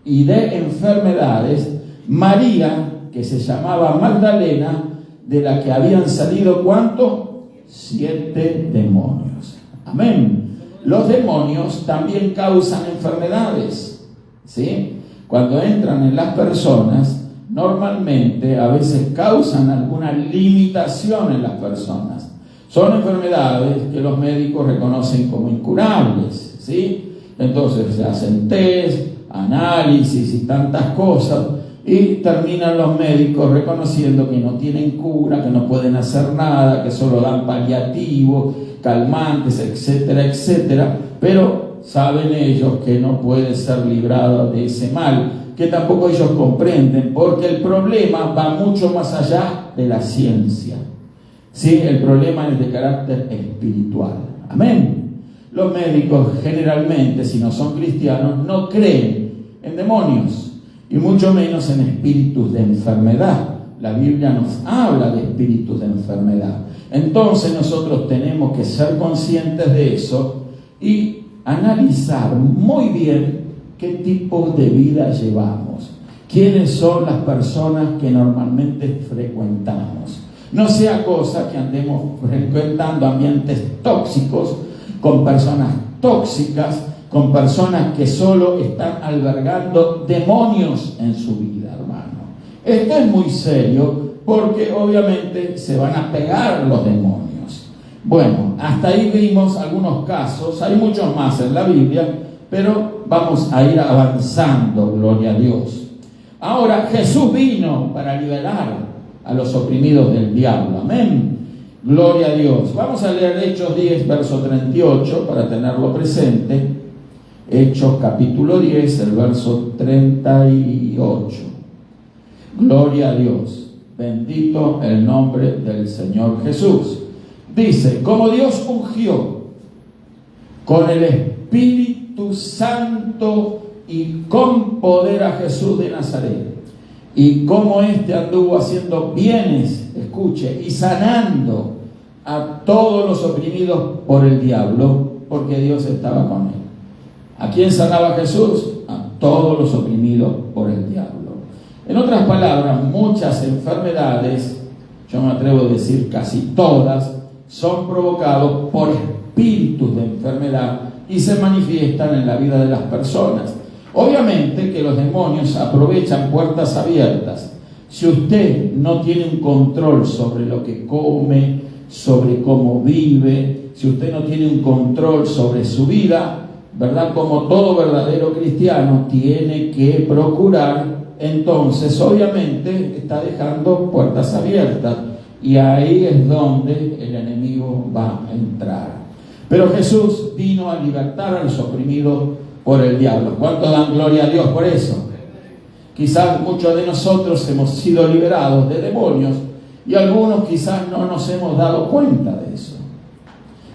y de enfermedades. María, que se llamaba Magdalena, de la que habían salido ¿cuánto? 7 demonios. Amén. Los demonios también causan enfermedades, ¿sí? Cuando entran en las personas, normalmente a veces causan alguna limitación en las personas. Son enfermedades que los médicos reconocen como incurables, ¿sí? Entonces se hacen test, análisis y tantas cosas, y terminan los médicos reconociendo que no tienen cura, que no pueden hacer nada, que solo dan paliativos, calmantes, etcétera, etcétera, pero saben ellos que no puede ser librado de ese mal, que tampoco ellos comprenden, porque el problema va mucho más allá de la ciencia. Sí, el problema es de carácter espiritual. Amén. Los médicos generalmente, si no son cristianos, no creen en demonios y mucho menos en espíritus de enfermedad. La Biblia nos habla de espíritus de enfermedad. Entonces nosotros tenemos que ser conscientes de eso y analizar muy bien qué tipo de vida llevamos, quiénes son las personas que normalmente frecuentamos. No sea cosa que andemos frecuentando ambientes tóxicos, con personas tóxicas, con personas que solo están albergando demonios en su vida, hermano. Esto es muy serio porque obviamente se van a pegar los demonios. Bueno, hasta ahí vimos algunos casos, hay muchos más en la Biblia, pero vamos a ir avanzando, gloria a Dios. Ahora, Jesús vino para liberar a los oprimidos del diablo. Amén. Gloria a Dios. Vamos a leer Hechos 10, verso 38, para tenerlo presente. Hechos capítulo 10, el verso 38. Gloria a Dios. Bendito el nombre del Señor Jesús. Dice, como Dios ungió con el Espíritu Santo y con poder a Jesús de Nazaret, y como éste anduvo haciendo bienes, escuche, y sanando a todos los oprimidos por el diablo, porque Dios estaba con él. ¿A quién sanaba Jesús? A todos los oprimidos por el diablo. En otras palabras, muchas enfermedades, yo me atrevo a decir casi todas, son provocados por espíritus de enfermedad y se manifiestan en la vida de las personas. Obviamente que los demonios aprovechan puertas abiertas. Si usted no tiene un control sobre lo que come, sobre cómo vive, si usted no tiene un control sobre su vida, ¿verdad? Como todo verdadero cristiano tiene que procurar, entonces obviamente está dejando puertas abiertas y ahí es donde el enemigo va a entrar. Pero Jesús vino a libertar a los oprimidos por el diablo. ¿Cuánto dan gloria a Dios por eso? Quizás muchos de nosotros hemos sido liberados de demonios y algunos quizás no nos hemos dado cuenta de eso.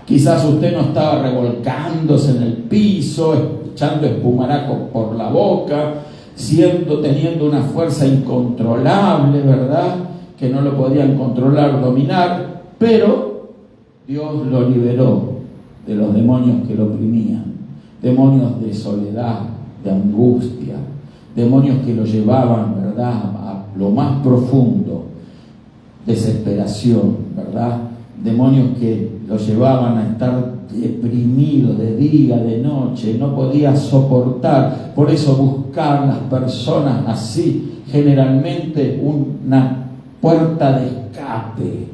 Quizás usted no estaba revolcándose en el piso, echando espumaraco por la boca, teniendo una fuerza incontrolable, ¿verdad? Que no lo podían controlar, dominar, pero Dios lo liberó de los demonios que lo oprimían, demonios de soledad, de angustia, demonios que lo llevaban, ¿verdad?, a lo más profundo, desesperación, ¿verdad?, demonios que lo llevaban a estar deprimido de día, de noche, no podía soportar. Por eso buscar las personas así, generalmente una puerta de escape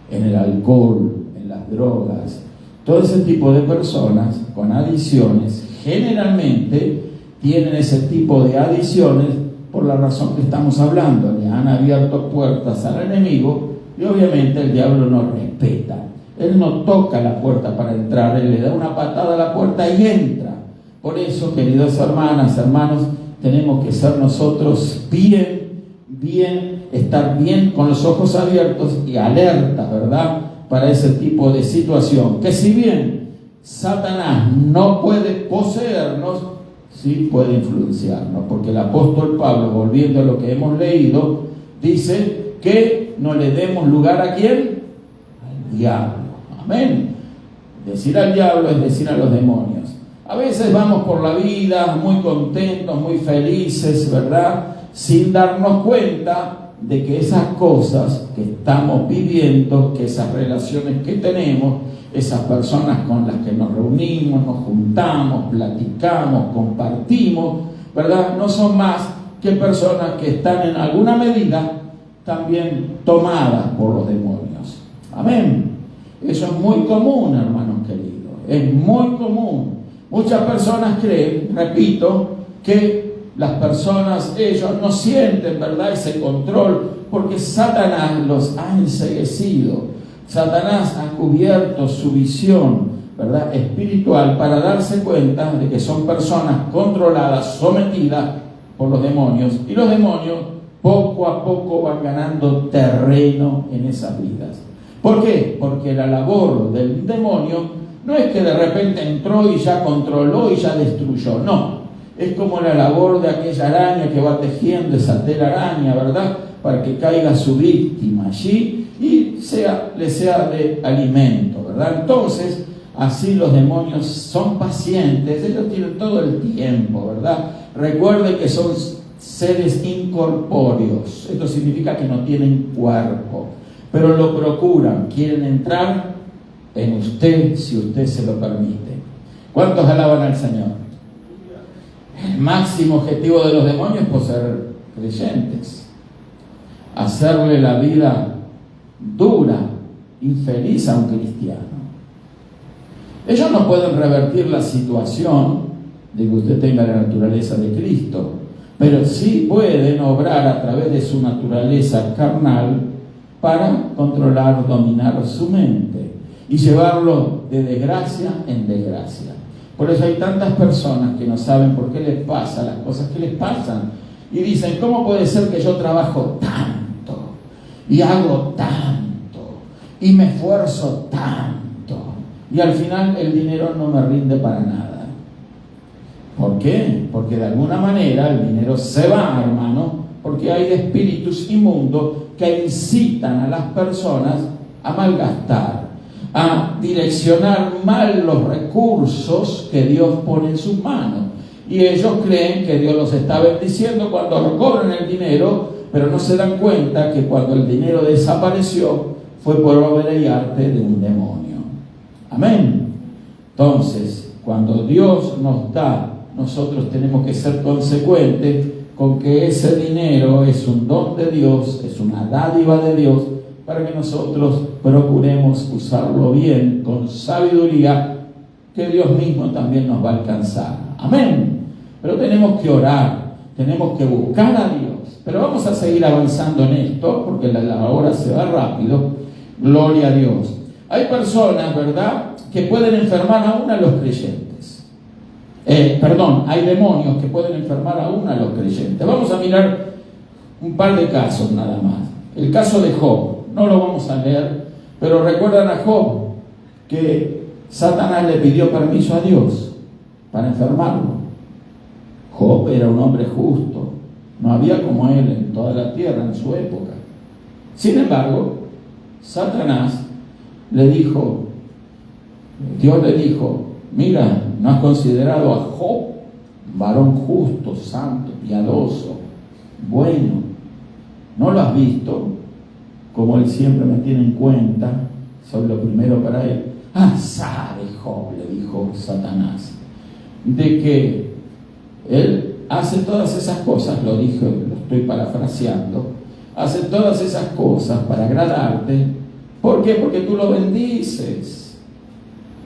en el alcohol, en las drogas. Todo ese tipo de personas con adicciones generalmente tienen ese tipo de adicciones por la razón que estamos hablando. Le han abierto puertas al enemigo y obviamente el diablo no respeta. Él no toca la puerta para entrar, él le da una patada a la puerta y entra. Por eso, queridas hermanas, hermanos, tenemos que ser nosotros bien, estar bien con los ojos abiertos y alertas, ¿verdad?, para ese tipo de situación. Que si bien Satanás no puede poseernos, sí puede influenciarnos, porque el apóstol Pablo, volviendo a lo que hemos leído, dice que no le demos lugar ¿a quién? Al diablo. Amén. Decir al diablo es decir a los demonios. A veces vamos por la vida muy contentos, muy felices, ¿verdad?, sin darnos cuenta de que esas cosas que estamos viviendo, que esas relaciones que tenemos, esas personas con las que nos reunimos, nos juntamos, platicamos, compartimos, ¿verdad?, no son más que personas que están en alguna medida también tomadas por los demonios. Amén. Eso es muy común, hermanos queridos, es muy común. Muchas personas creen, repito, que las personas, ellos no sienten, ¿verdad?, ese control, porque Satanás los ha enceguecido. Satanás ha cubierto su visión, ¿verdad?, espiritual, para darse cuenta de que son personas controladas, sometidas por los demonios, y los demonios poco a poco van ganando terreno en esas vidas. ¿Por qué? Porque la labor del demonio no es que de repente entró y ya controló y ya destruyó, no. Es como la labor de aquella araña que va tejiendo esa telaraña, ¿verdad?, para que caiga su víctima allí y le sea de alimento, ¿verdad? Entonces, así los demonios son pacientes, ellos tienen todo el tiempo, ¿verdad? Recuerden que son seres incorpóreos, esto significa que no tienen cuerpo, pero lo procuran, quieren entrar en usted si usted se lo permite. ¿Cuántos alaban al Señor? El máximo objetivo de los demonios es poseer creyentes, hacerle la vida dura, infeliz a un cristiano. Ellos no pueden revertir la situación de que usted tenga la naturaleza de Cristo, pero sí pueden obrar a través de su naturaleza carnal para controlar, dominar su mente y llevarlo de desgracia en desgracia. Por eso hay tantas personas que no saben por qué les pasa las cosas que les pasan y dicen, ¿cómo puede ser que yo trabajo tanto y hago tanto y me esfuerzo tanto y al final el dinero no me rinde para nada? ¿Por qué? Porque de alguna manera el dinero se va, hermano, porque hay espíritus inmundos que incitan a las personas a malgastar, a direccionar mal los recursos que Dios pone en sus manos. Y ellos creen que Dios los está bendiciendo cuando cobran el dinero, pero no se dan cuenta que cuando el dinero desapareció fue por obra y arte de un demonio. Amén. Entonces, cuando Dios nos da, nosotros tenemos que ser consecuentes con que ese dinero es un don de Dios, es una dádiva de Dios para que nosotros procuremos usarlo bien, con sabiduría, que Dios mismo también nos va a alcanzar. Amén. Pero tenemos que orar, tenemos que buscar a Dios. Pero vamos a seguir avanzando en esto, porque la hora se va rápido. Gloria a Dios. Hay personas, ¿verdad?, que pueden enfermar aún a los creyentes. Hay demonios que pueden enfermar aún a los creyentes. Vamos a mirar un par de casos nada más. El caso de Job, no lo vamos a leer, pero recuerdan a Job que Satanás le pidió permiso a Dios para enfermarlo. Job era un hombre justo, no había como él en toda la tierra en su época. Sin embargo, Satanás le dijo, Dios le dijo: mira, ¿no has considerado a Job, varón justo, santo, piadoso, bueno? ¿No lo has visto? Como él siempre me tiene en cuenta, soy lo primero para él. Sabe Job, le dijo Satanás, de que él hace todas esas cosas, lo dijo, lo estoy parafraseando, hace todas esas cosas para agradarte. ¿Por qué? Porque tú lo bendices.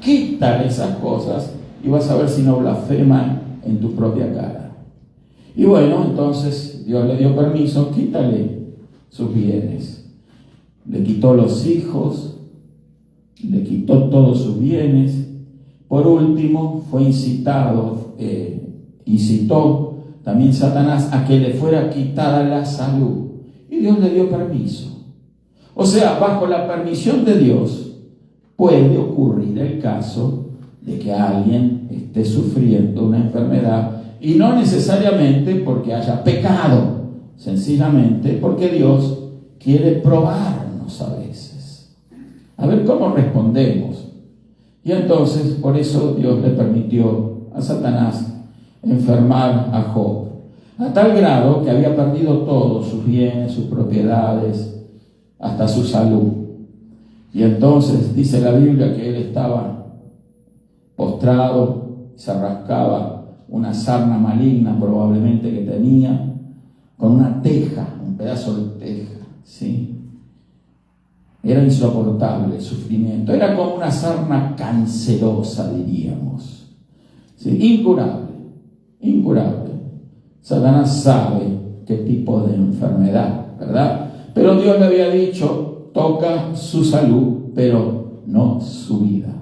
Quítale esas cosas y vas a ver si no blasfema en tu propia cara. Y bueno, entonces Dios le dio permiso, quítale sus bienes. Le quitó los hijos, le quitó todos sus bienes. Por último, fue incitó también Satanás a que le fuera quitada la salud. Y Dios le dio permiso. O sea, bajo la permisión de Dios, puede ocurrir el caso de que alguien esté sufriendo una enfermedad, y no necesariamente porque haya pecado, sencillamente porque Dios quiere probarnos a veces, a ver cómo respondemos. Y entonces, por eso Dios le permitió a Satanás enfermar a Job, a tal grado que había perdido todos sus bienes, sus propiedades, hasta su salud. Y entonces dice la Biblia que él estaba postrado, se rascaba una sarna maligna probablemente que tenía, con una teja, un pedazo de teja, ¿sí? Era insoportable el sufrimiento, era como una sarna cancerosa, diríamos, ¿sí? Incurable. Satanás sabe qué tipo de enfermedad, ¿verdad? Pero Dios le había dicho: toca su salud, pero no su vida.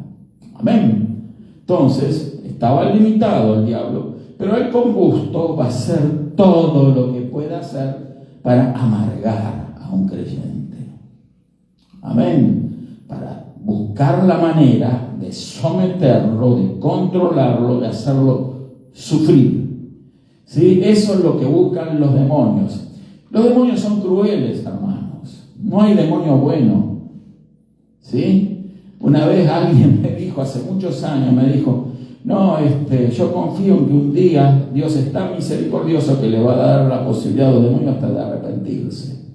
Amén. Entonces, estaba limitado el diablo, pero él con gusto va a hacer todo lo que pueda hacer para amargar a un creyente. Amén. Para buscar la manera de someterlo, de controlarlo, de hacerlo sufrir. ¿Sí? Eso es lo que buscan los demonios. Los demonios son crueles, hermanos. No hay demonio bueno. ¿Sí? Una vez alguien me dijo, hace muchos años, me dijo: no, yo confío en que un día Dios es tan misericordioso que le va a dar la posibilidad a los demonios hasta de arrepentirse.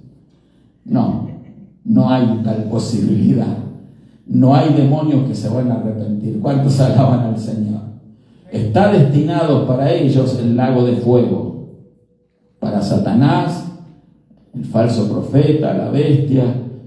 No hay tal posibilidad. No hay demonios que se van a arrepentir. ¿Cuántos alaban al Señor? Está destinado para ellos el lago de fuego. Para Satanás, el falso profeta, la bestia,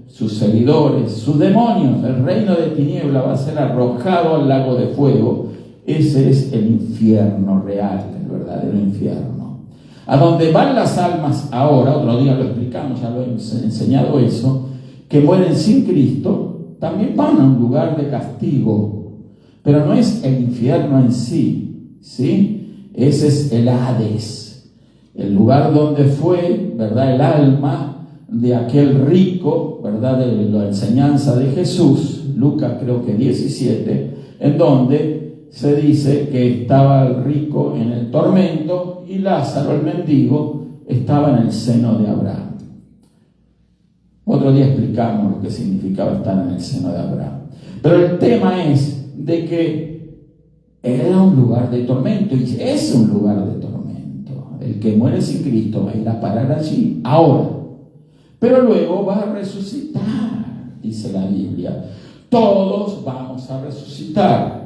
sus seguidores, sus demonios, el reino de tiniebla va a ser arrojado al lago de fuego. Ese es el infierno real, el verdadero infierno. A donde van las almas ahora, otro día lo explicamos, ya lo he enseñado eso, que mueren sin Cristo, también van a un lugar de castigo, pero no es el infierno en sí, ¿sí? Ese es el Hades, el lugar donde fue, ¿verdad?, el alma de aquel rico, ¿verdad?, de la enseñanza de Jesús, Lucas creo que 17, en donde se dice que estaba el rico en el tormento y Lázaro, el mendigo, estaba en el seno de Abraham. Otro día explicamos lo que significaba estar en el seno de Abraham. Pero el tema es de que era un lugar de tormento, y es un lugar de tormento. El que muere sin Cristo va a ir a parar allí ahora, pero luego va a resucitar, dice la Biblia. Todos vamos a resucitar,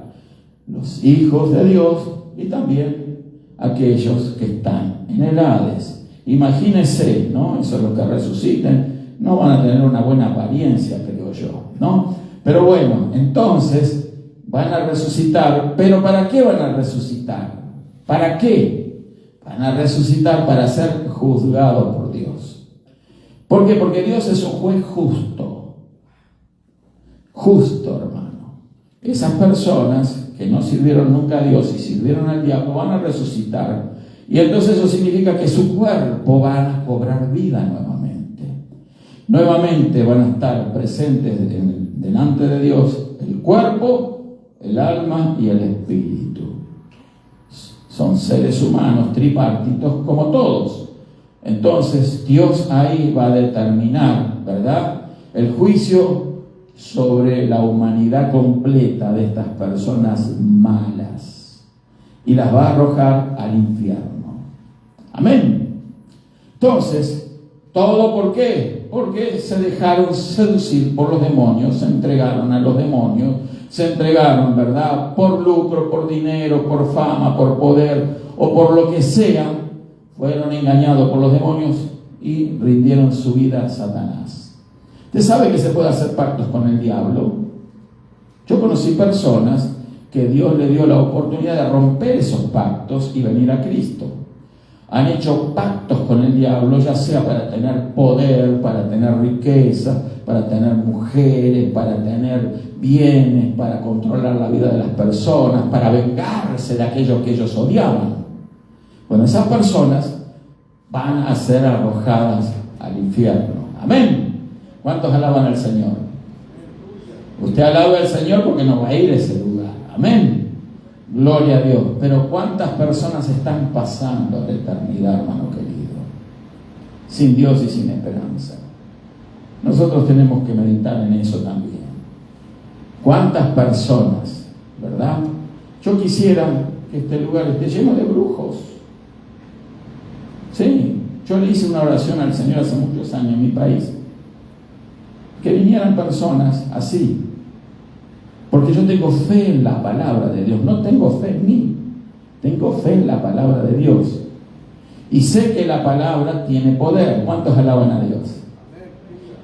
los hijos de Dios y también aquellos que están en el Hades. Imagínense, ¿no? Eso es lo que resuciten. no van a tener una buena apariencia, creo yo, ¿no? Pero bueno, entonces van a resucitar. ¿Pero para qué van a resucitar? ¿Para qué? Van a resucitar para ser juzgados por Dios. ¿Por qué? Porque Dios es un juez justo. Justo, hermano. Esas personas que no sirvieron nunca a Dios y sirvieron al diablo van a resucitar. Y entonces eso significa que su cuerpo van a cobrar vida nuevamente. Nuevamente van a estar presentes delante de Dios el cuerpo, el alma y el espíritu. Son seres humanos tripartitos como todos. Entonces Dios ahí va a determinar, ¿verdad?, el juicio sobre la humanidad completa de estas personas malas y las va a arrojar al infierno. Amén. Entonces, ¿todo por qué? Porque se dejaron seducir por los demonios, se entregaron a los demonios, se entregaron, ¿verdad?, por lucro, por dinero, por fama, por poder o por lo que sea, fueron engañados por los demonios y rindieron su vida a Satanás. ¿Usted sabe que se puede hacer pactos con el diablo? Yo conocí personas que Dios le dio la oportunidad de romper esos pactos y venir a Cristo. Han hecho pactos con el diablo, ya sea para tener poder, para tener riqueza, para tener mujeres, para tener bienes, para controlar la vida de las personas, para vengarse de aquello que ellos odiaban. Bueno, esas personas van a ser arrojadas al infierno. Amén. ¿Cuántos alaban al Señor? Usted alaba al Señor porque no va a ir a ese lugar. Amén. Gloria a Dios. Pero ¿cuántas personas están pasando a la eternidad, hermano querido? Sin Dios y sin esperanza. Nosotros tenemos que meditar en eso también. ¿Cuántas personas, verdad? Yo quisiera que este lugar esté lleno de brujos. Sí, yo le hice una oración al Señor hace muchos años en mi país. Que vinieran personas así. Porque yo tengo fe en la palabra de Dios. No tengo fe en mí. Tengo fe en la palabra de Dios. Y sé que la palabra tiene poder. ¿Cuántos alaban a Dios?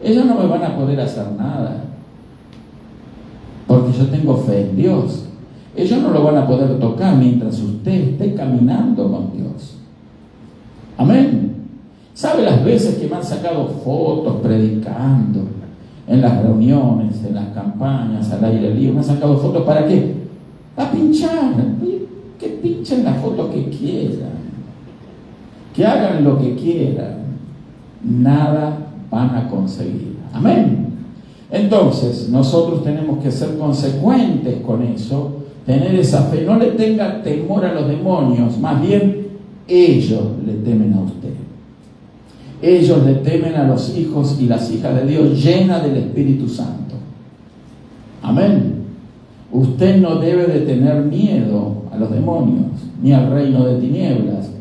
Ellos no me van a poder hacer nada. Porque yo tengo fe en Dios. Ellos no lo van a poder tocar mientras usted esté caminando con Dios. Amén. ¿Sabe las veces que me han sacado fotos predicando? En las reuniones, en las campañas, al aire libre, me han sacado fotos. ¿Para qué? Para pinchar. Que pinchen las fotos que quieran. Que hagan lo que quieran. Nada van a conseguir. Amén. Entonces, nosotros tenemos que ser consecuentes con eso, tener esa fe. No le tenga temor a los demonios, más bien ellos le temen a usted. Ellos le temen a los hijos y las hijas de Dios llenas del Espíritu Santo. Amén. Usted no debe de tener miedo a los demonios, ni al reino de tinieblas.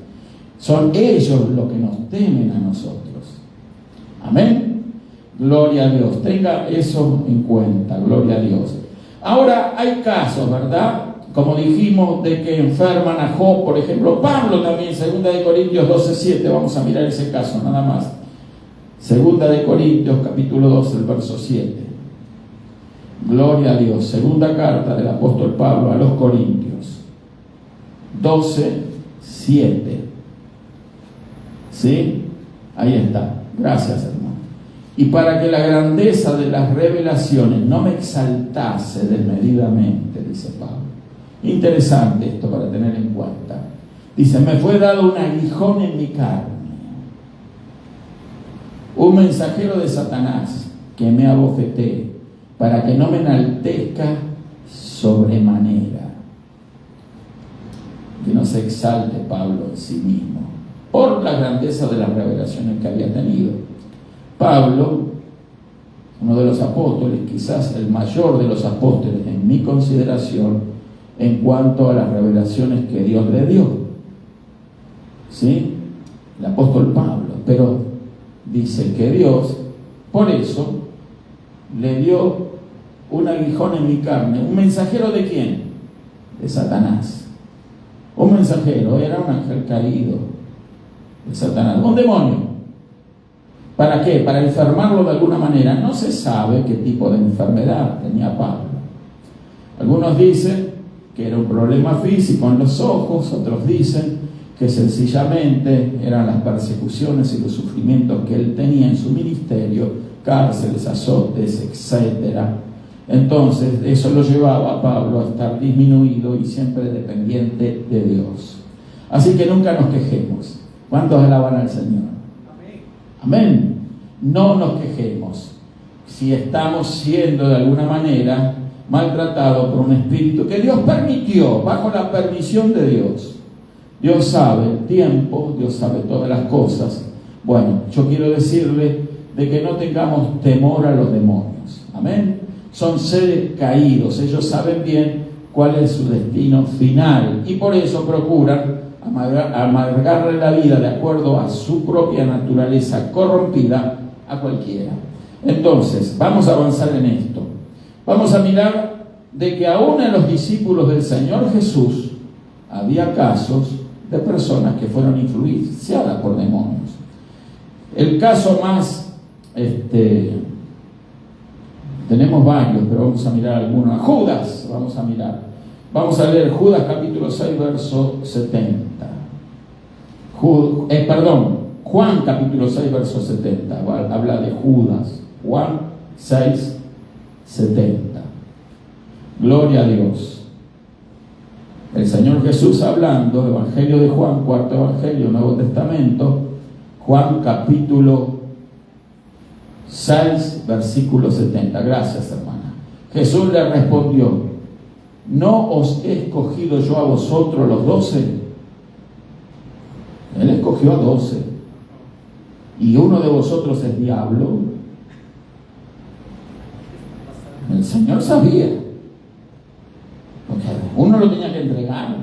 Son ellos los que nos temen a nosotros. Amén. Gloria a Dios. Tenga eso en cuenta. Gloria a Dios. Ahora hay casos, ¿verdad? Como dijimos, de que enferman a Job, por ejemplo. Pablo también, 2 de Corintios 12:7. Vamos a mirar ese caso, nada más. 2 de Corintios, capítulo 12, el verso 7. Gloria a Dios. Segunda carta del apóstol Pablo a los Corintios. 12:7. ¿Sí? Ahí está. Gracias, hermano. Y para que la grandeza de las revelaciones no me exaltase desmedidamente, dice Pablo. Interesante esto para tener en cuenta. Dice, me fue dado un aguijón en mi carne, un mensajero de Satanás que me abofetee, para que no me enaltezca sobremanera. Que no se exalte Pablo en sí mismo, por la grandeza de las revelaciones que había tenido. Pablo, uno de los apóstoles, quizás el mayor de los apóstoles en mi consideración, en cuanto a las revelaciones que Dios le dio. ¿Sí? El apóstol Pablo. Pero dice que Dios, por eso, le dio un aguijón en mi carne. ¿Un mensajero de quién? De Satanás. Un mensajero, era un ángel caído de Satanás. Un demonio. ¿Para qué? Para enfermarlo de alguna manera. No se sabe qué tipo de enfermedad tenía Pablo. Algunos dicen que era un problema físico en los ojos, otros dicen que sencillamente eran las persecuciones y los sufrimientos que él tenía en su ministerio, cárceles, azotes, etc. Entonces, eso lo llevaba a Pablo a estar disminuido y siempre dependiente de Dios. Así que nunca nos quejemos. ¿Cuántos alaban al Señor? Amén. No nos quejemos si estamos siendo de alguna manera maltratados por un espíritu que Dios permitió, bajo la permisión de Dios. Dios sabe el tiempo, Dios sabe todas las cosas. Bueno, yo quiero decirle de que no tengamos temor a los demonios. Amén. Son seres caídos, ellos saben bien cuál es su destino final y por eso procuran amargarle la vida de acuerdo a su propia naturaleza corrompida a cualquiera. Entonces, vamos a avanzar en esto. Vamos a mirar de que aún en los discípulos del Señor Jesús había casos de personas que fueron influenciadas por demonios. El caso más, tenemos varios, pero vamos a mirar algunos. Judas, vamos a leer Judas capítulo 6, verso 70. Juan capítulo 6, verso 70, habla de Judas. Juan 6, 70. Gloria a Dios. El Señor Jesús hablando, Evangelio de Juan, cuarto Evangelio, Nuevo Testamento, Juan capítulo 6, versículo 70. Gracias, hermana. Jesús le respondió: ¿no os he escogido yo a vosotros los 12? Él escogió a 12. ¿Y uno de vosotros es diablo? El Señor sabía. Porque uno lo tenía que entregar.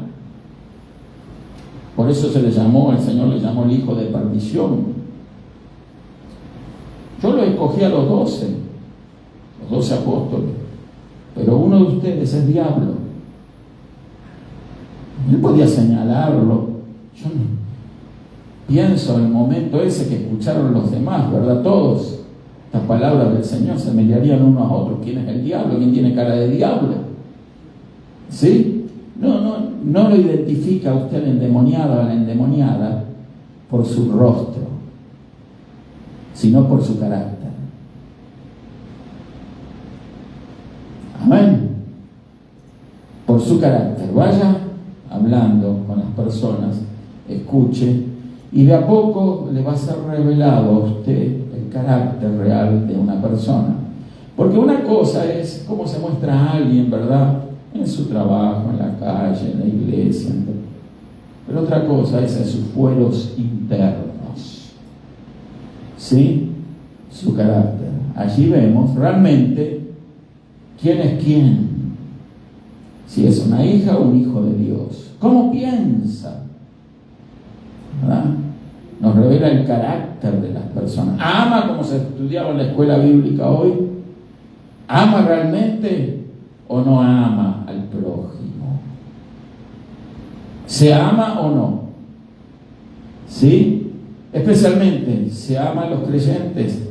Por eso el Señor le llamó el hijo de perdición. Yo lo escogí a los 12 apóstoles, pero uno de ustedes es diablo. Él podía señalarlo. Yo no pienso en el momento ese que escucharon los demás, ¿verdad? Todos, estas palabras del Señor se mirarían unos a otros. ¿Quién es el diablo? ¿Quién tiene cara de diablo? ¿Sí? No lo identifica usted el endemoniado o la endemoniada por su rostro, sino por su carácter. Amén. Por su carácter. Vaya hablando con las personas, escuche, y de a poco le va a ser revelado a usted el carácter real de una persona. Porque una cosa es cómo se muestra a alguien, ¿verdad?, en su trabajo, en la calle, en la iglesia, pero otra cosa es en sus fueros internos. ¿Sí? Su carácter. Allí vemos realmente quién es quién. Si es una hija o un hijo de Dios. ¿Cómo piensa? ¿Verdad? Nos revela el carácter de las personas. ¿Ama como se estudiaba en la escuela bíblica hoy? ¿Ama realmente o no ama al prójimo? ¿Se ama o no? ¿Sí? Especialmente, ¿se ama a los creyentes?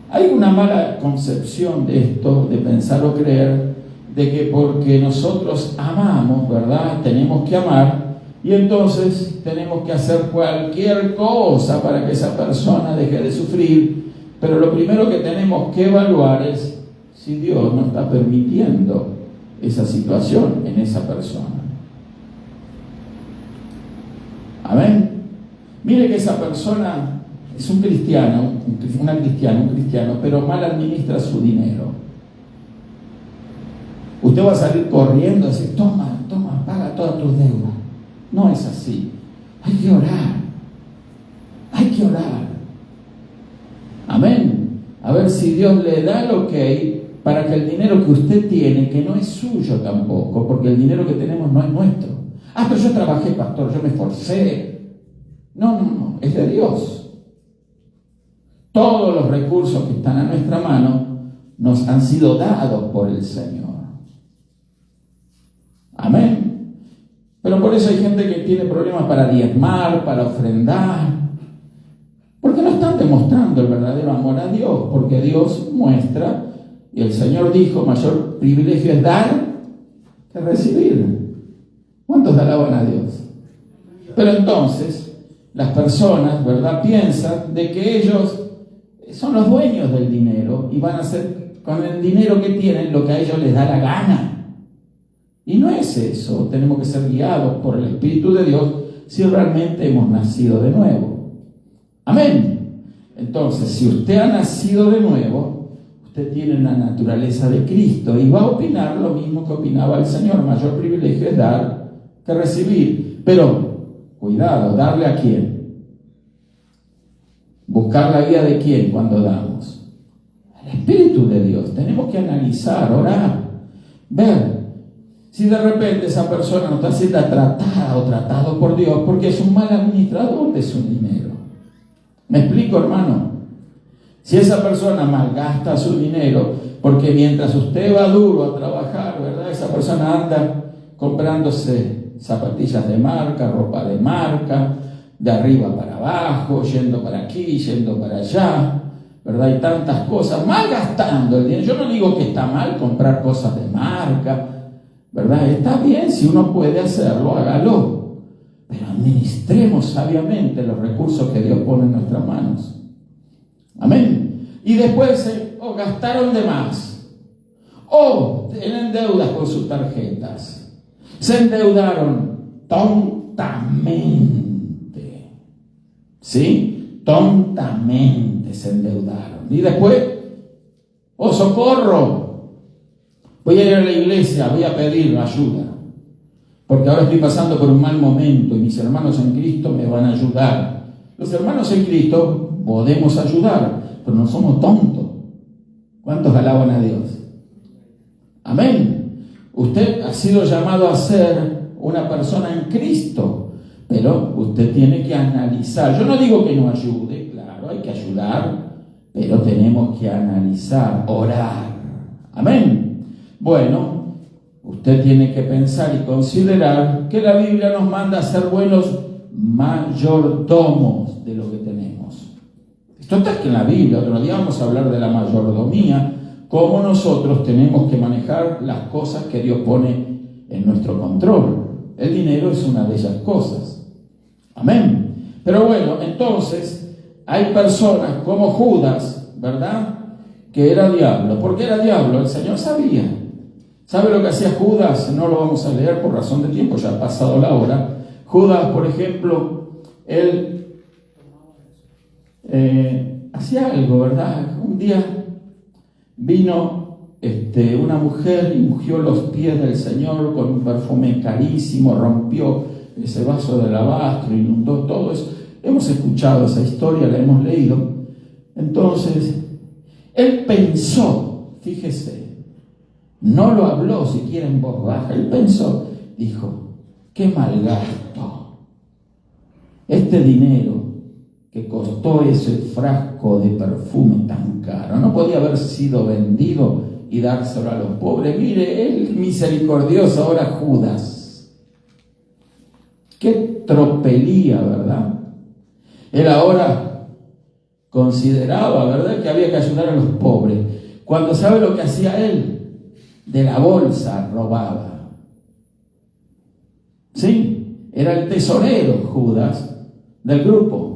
Hay una mala concepción de esto, de pensar o creer, de que porque nosotros amamos, ¿verdad?, tenemos que amar, y entonces tenemos que hacer cualquier cosa para que esa persona deje de sufrir. Pero lo primero que tenemos que evaluar es si Dios no está permitiendo esa situación en esa persona. Amén. Mire que esa persona es un cristiano, un cristiano, pero mal administra su dinero. Usted va a salir corriendo y decir: toma, paga todas tus deudas. No es así. Hay que orar. Amén. A ver si Dios le da el ok para que el dinero que usted tiene, que no es suyo tampoco, porque el dinero que tenemos no es nuestro. Pero yo trabajé, pastor, yo me esforcé. No, es de Dios. Todos los recursos que están a nuestra mano nos han sido dados por el Señor. Amén. Pero por eso hay gente que tiene problemas para diezmar, para ofrendar, porque no están estás demostrando el verdadero amor a Dios, porque Dios muestra, y el Señor dijo, mayor privilegio es dar que recibir. ¿Cuántos alaban a Dios? Pero entonces, las personas, ¿verdad?, piensan de que ellos son los dueños del dinero y van a hacer con el dinero que tienen lo que a ellos les da la gana. Y no es eso. Tenemos que ser guiados por el Espíritu de Dios si realmente hemos nacido de nuevo. Amén. Entonces, si usted ha nacido de nuevo, usted tiene la naturaleza de Cristo y va a opinar lo mismo que opinaba el Señor. Mayor privilegio es dar que recibir. Pero, cuidado, ¿darle a quién? Buscar la guía de quién cuando damos. El Espíritu de Dios. Tenemos que analizar, orar, ver si de repente esa persona no está siendo tratada o tratado por Dios porque es un mal administrador de su dinero. ¿Me explico, hermano? Si esa persona malgasta su dinero porque mientras usted va duro a trabajar, ¿verdad?, esa persona anda comprándose zapatillas de marca, ropa de marca, de arriba para abajo, yendo para aquí, yendo para allá, ¿verdad? Y tantas cosas, malgastando el dinero. Yo no digo que está mal comprar cosas de marca, ¿verdad? Está bien, si uno puede hacerlo, hágalo. Pero administremos sabiamente los recursos que Dios pone en nuestras manos. Amén. Y después gastaron de más. O tienen deudas con sus tarjetas. Se endeudaron tontamente. ¿Sí? Tontamente se endeudaron. Y después, ¡oh, socorro! Voy a ir a la iglesia, voy a pedir ayuda. Porque ahora estoy pasando por un mal momento y mis hermanos en Cristo me van a ayudar. Los hermanos en Cristo podemos ayudar, pero no somos tontos. ¿Cuántos alaban a Dios? Amén. Usted ha sido llamado a ser una persona en Cristo, pero usted tiene que analizar. Yo no digo que no ayude, claro, hay que ayudar, pero tenemos que analizar, orar. Amén. Bueno, usted tiene que pensar y considerar que la Biblia nos manda a ser buenos mayordomos de lo que tenemos. Esto está en la Biblia. Otro día vamos a hablar de la mayordomía, cómo nosotros tenemos que manejar las cosas que Dios pone en nuestro control. El dinero es una de esas cosas. Amén. Pero bueno, entonces hay personas como Judas, ¿verdad?, que era diablo. ¿Por qué era diablo? El Señor sabía. ¿Sabe lo que hacía Judas? No lo vamos a leer por razón de tiempo, ya ha pasado la hora. Judas, por ejemplo, él hacía algo, ¿verdad? Un día vino una mujer y ungió los pies del Señor con un perfume carísimo, rompió ese vaso de alabastro, inundó todo eso. Hemos escuchado esa historia, la hemos leído. Entonces, él pensó, fíjese, no lo habló siquiera en voz baja, él pensó, dijo, qué mal gasto. Este dinero que costó ese frasco de perfume tan caro, no podía haber sido vendido y dárselo a los pobres. Mire, él misericordioso, ahora Judas. Qué tropelía, ¿verdad? Él ahora consideraba, ¿verdad?, que había que ayudar a los pobres. Cuando sabe lo que hacía él, de la bolsa robaba. Sí, era el tesorero Judas del grupo.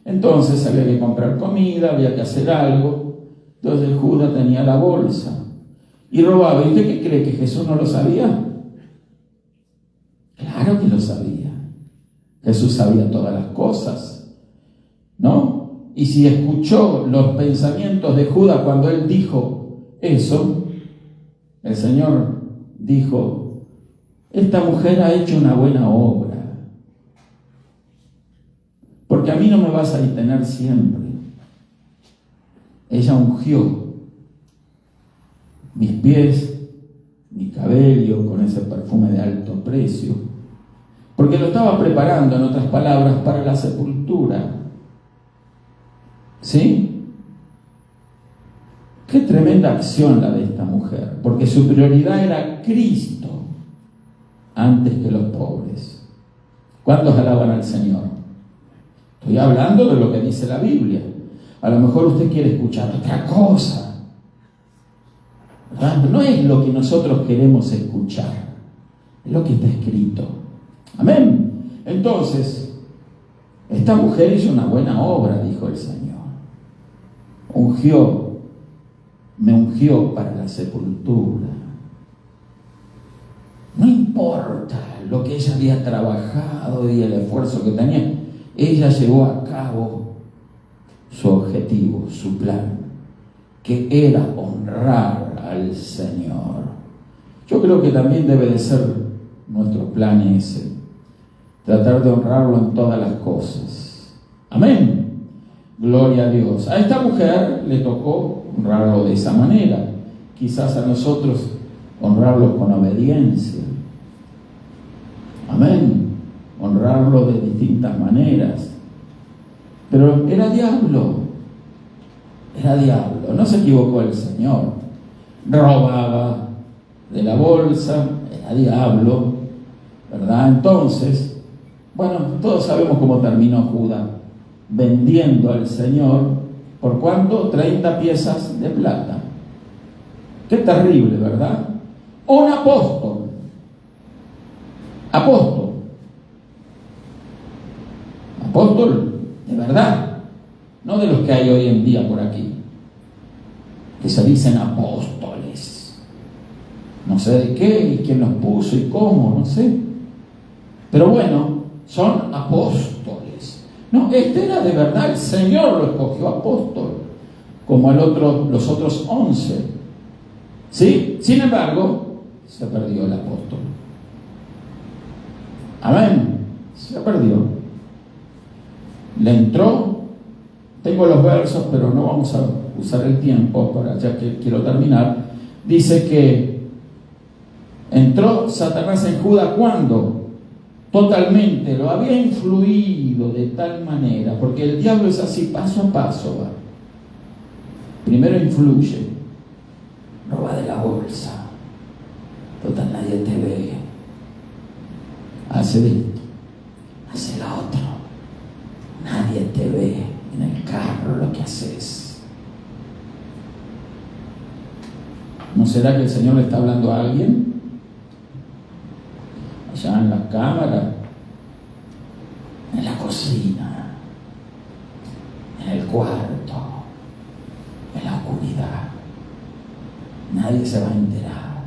Entonces había que comprar comida, había que hacer algo. Entonces Judas tenía la bolsa y robaba. ¿Y usted qué cree, que Jesús no lo sabía? Claro que lo sabía. Jesús sabía todas las cosas, ¿no? Y si escuchó los pensamientos de Judas cuando él dijo eso, el Señor dijo, esta mujer ha hecho una buena obra, porque a mí no me vas a detener siempre. Ella ungió mis pies, mi cabello con ese perfume de alto precio, porque lo estaba preparando, en otras palabras, para la sepultura. ¿Sí? Qué tremenda acción la de esta mujer, porque su prioridad era Cristo antes que los pobres. ¿Cuántos alaban al Señor? Estoy hablando de lo que dice la Biblia. A lo mejor usted quiere escuchar otra cosa, ¿verdad? No es lo que nosotros queremos escuchar, es lo que está escrito. Amén. Entonces, esta mujer hizo una buena obra, dijo el Señor. Me ungió para la sepultura. No importa lo que ella había trabajado y el esfuerzo que tenía, ella llevó a cabo su objetivo, su plan, que era honrar al Señor. Yo creo que también debe de ser nuestro plan ese, tratar de honrarlo en todas las cosas. Amén. Gloria a Dios. A esta mujer le tocó honrarlo de esa manera. Quizás a nosotros honrarlo con obediencia. Amén. Honrarlo de distintas maneras. Pero era diablo. Era diablo. No se equivocó el Señor. Robaba de la bolsa. Era diablo. ¿Verdad? Entonces, bueno, todos sabemos cómo terminó Judas. Vendiendo al Señor, ¿por cuánto? 30 piezas de plata. Qué terrible, ¿verdad? Un apóstol. Apóstol. Apóstol de verdad. No de los que hay hoy en día por aquí, que se dicen apóstoles. No sé de qué, y quién los puso y cómo, no sé. Pero bueno, son apóstoles. No, este era de verdad, el Señor lo escogió apóstol, como los otros 11. ¿Sí? Sin embargo, se perdió el apóstol. Amén. Se perdió. Le entró, tengo los versos, pero no vamos a usar el tiempo, ya que quiero terminar. Dice que entró Satanás en Judas cuando totalmente lo había influido de tal manera, porque el diablo es así, paso a paso va. Primero influye, roba de la bolsa, total nadie te ve, hace esto, hace lo otro, nadie te ve en el carro lo que haces. ¿No será que el Señor le está hablando a alguien? Allá en la cámara, en la cocina, en el cuarto, en la oscuridad. Nadie se va a enterar,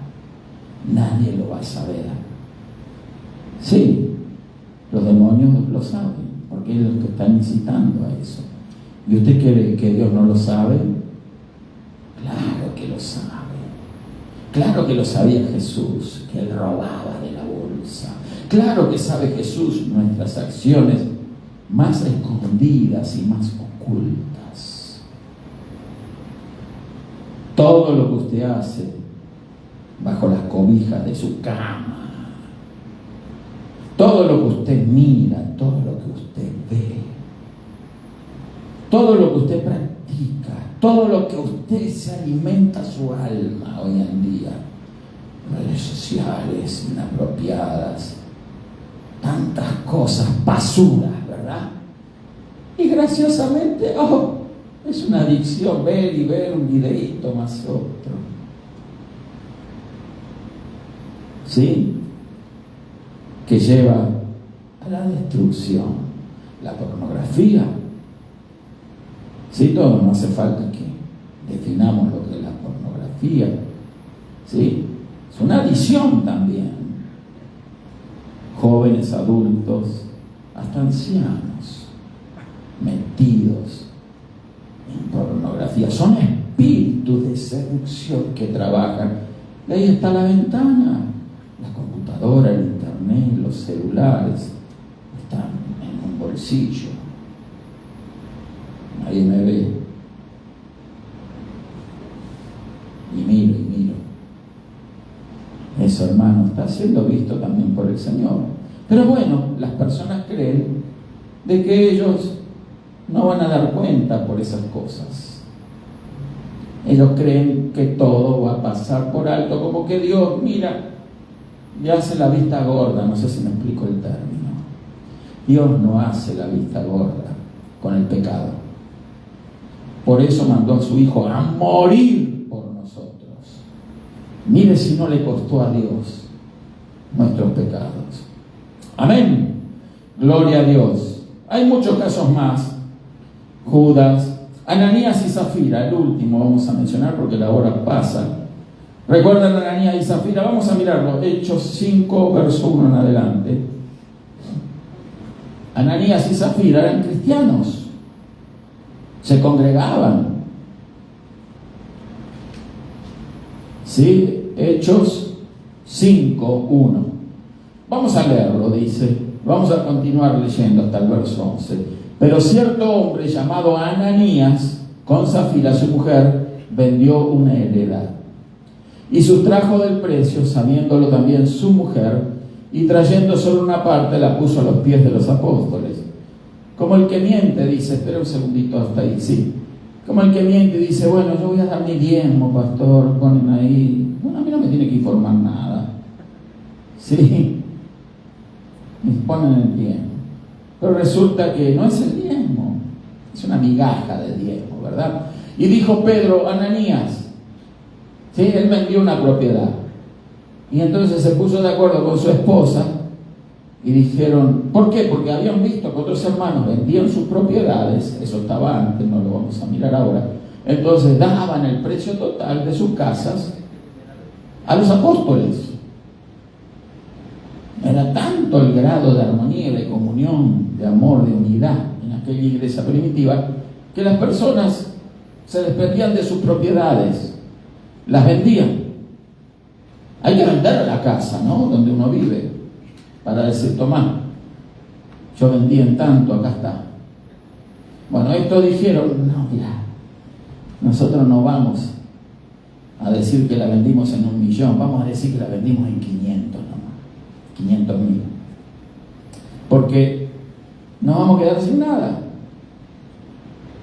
nadie lo va a saber. Sí, los demonios lo saben, porque ellos los que están incitando a eso. ¿Y usted cree que Dios no lo sabe? Claro que lo sabe. Claro que lo sabía Jesús, que Él robaba de la bolsa. Claro que sabe Jesús nuestras acciones más escondidas y más ocultas. Todo lo que usted hace bajo las cobijas de su cama, todo lo que usted mira, todo lo que usted ve, todo lo que usted practica, todo lo que usted se alimenta su alma hoy en día, redes sociales inapropiadas, tantas cosas, basuras, ¿verdad? Y graciosamente, es una adicción ver y ver un videíto más otro. ¿Sí? Que lleva a la destrucción. La pornografía. ¿Sí? Todo, no hace falta que definamos lo que es la pornografía. ¿Sí? Es una adicción también. Jóvenes, adultos, hasta ancianos, metidos en pornografía. Son espíritus de seducción que trabajan. Y ahí está la ventana, la computadora, el internet, los celulares, están en un bolsillo. Nadie me ve. Y miro. Eso, hermano, está siendo visto también por el Señor. Pero bueno, las personas creen de que ellos no van a dar cuenta por esas cosas. Ellos creen que todo va a pasar por alto, como que Dios, mira, le hace la vista gorda. No sé si me explico el término. Dios no hace la vista gorda con el pecado. Por eso mandó a su Hijo a morir por nosotros. Mire si no le costó a Dios nuestros pecados. Amén. Gloria a Dios. Hay muchos casos más. Judas, Ananías y Zafira, el último vamos a mencionar porque la hora pasa. ¿Recuerdan Ananías y Zafira? Vamos a mirarlo. Hechos 5, verso 1 en adelante. Ananías y Zafira eran cristianos. Se congregaban. ¿Sí? Hechos 5, 1. Vamos a leerlo, dice. Vamos a continuar leyendo hasta el verso 11. Pero cierto hombre llamado Ananías, con Zafira su mujer, vendió una heredad y sustrajo del precio, sabiéndolo también su mujer, y trayendo solo una parte la puso a los pies de los apóstoles. Como el que miente, dice, espera un segundito hasta ahí, sí. Como el que miente dice, bueno, yo voy a dar mi diezmo, pastor, ponen ahí. Bueno, a mí no me tiene que informar nada. Sí, me ponen el diezmo. Pero resulta que no es el diezmo, es una migaja de diezmo, ¿verdad? Y dijo Pedro, Ananías, ¿sí? Él vendió una propiedad. Y entonces se puso de acuerdo con su esposa y dijeron, ¿por qué? Porque habían visto que otros hermanos vendían sus propiedades, eso estaba antes, no lo vamos a mirar ahora, entonces daban el precio total de sus casas a los apóstoles. Era tanto el grado de armonía, de comunión, de amor, de unidad en aquella iglesia primitiva, que las personas se desprendían de sus propiedades, las vendían. Hay que vender la casa, ¿no?, donde uno vive, para decir, tomá, yo vendí en tanto, acá está. Bueno, esto dijeron, no, mira, nosotros no vamos a decir que la vendimos en 1.000.000, vamos a decir que la vendimos en 500 nomás, 500.000. Porque no vamos a quedar sin nada.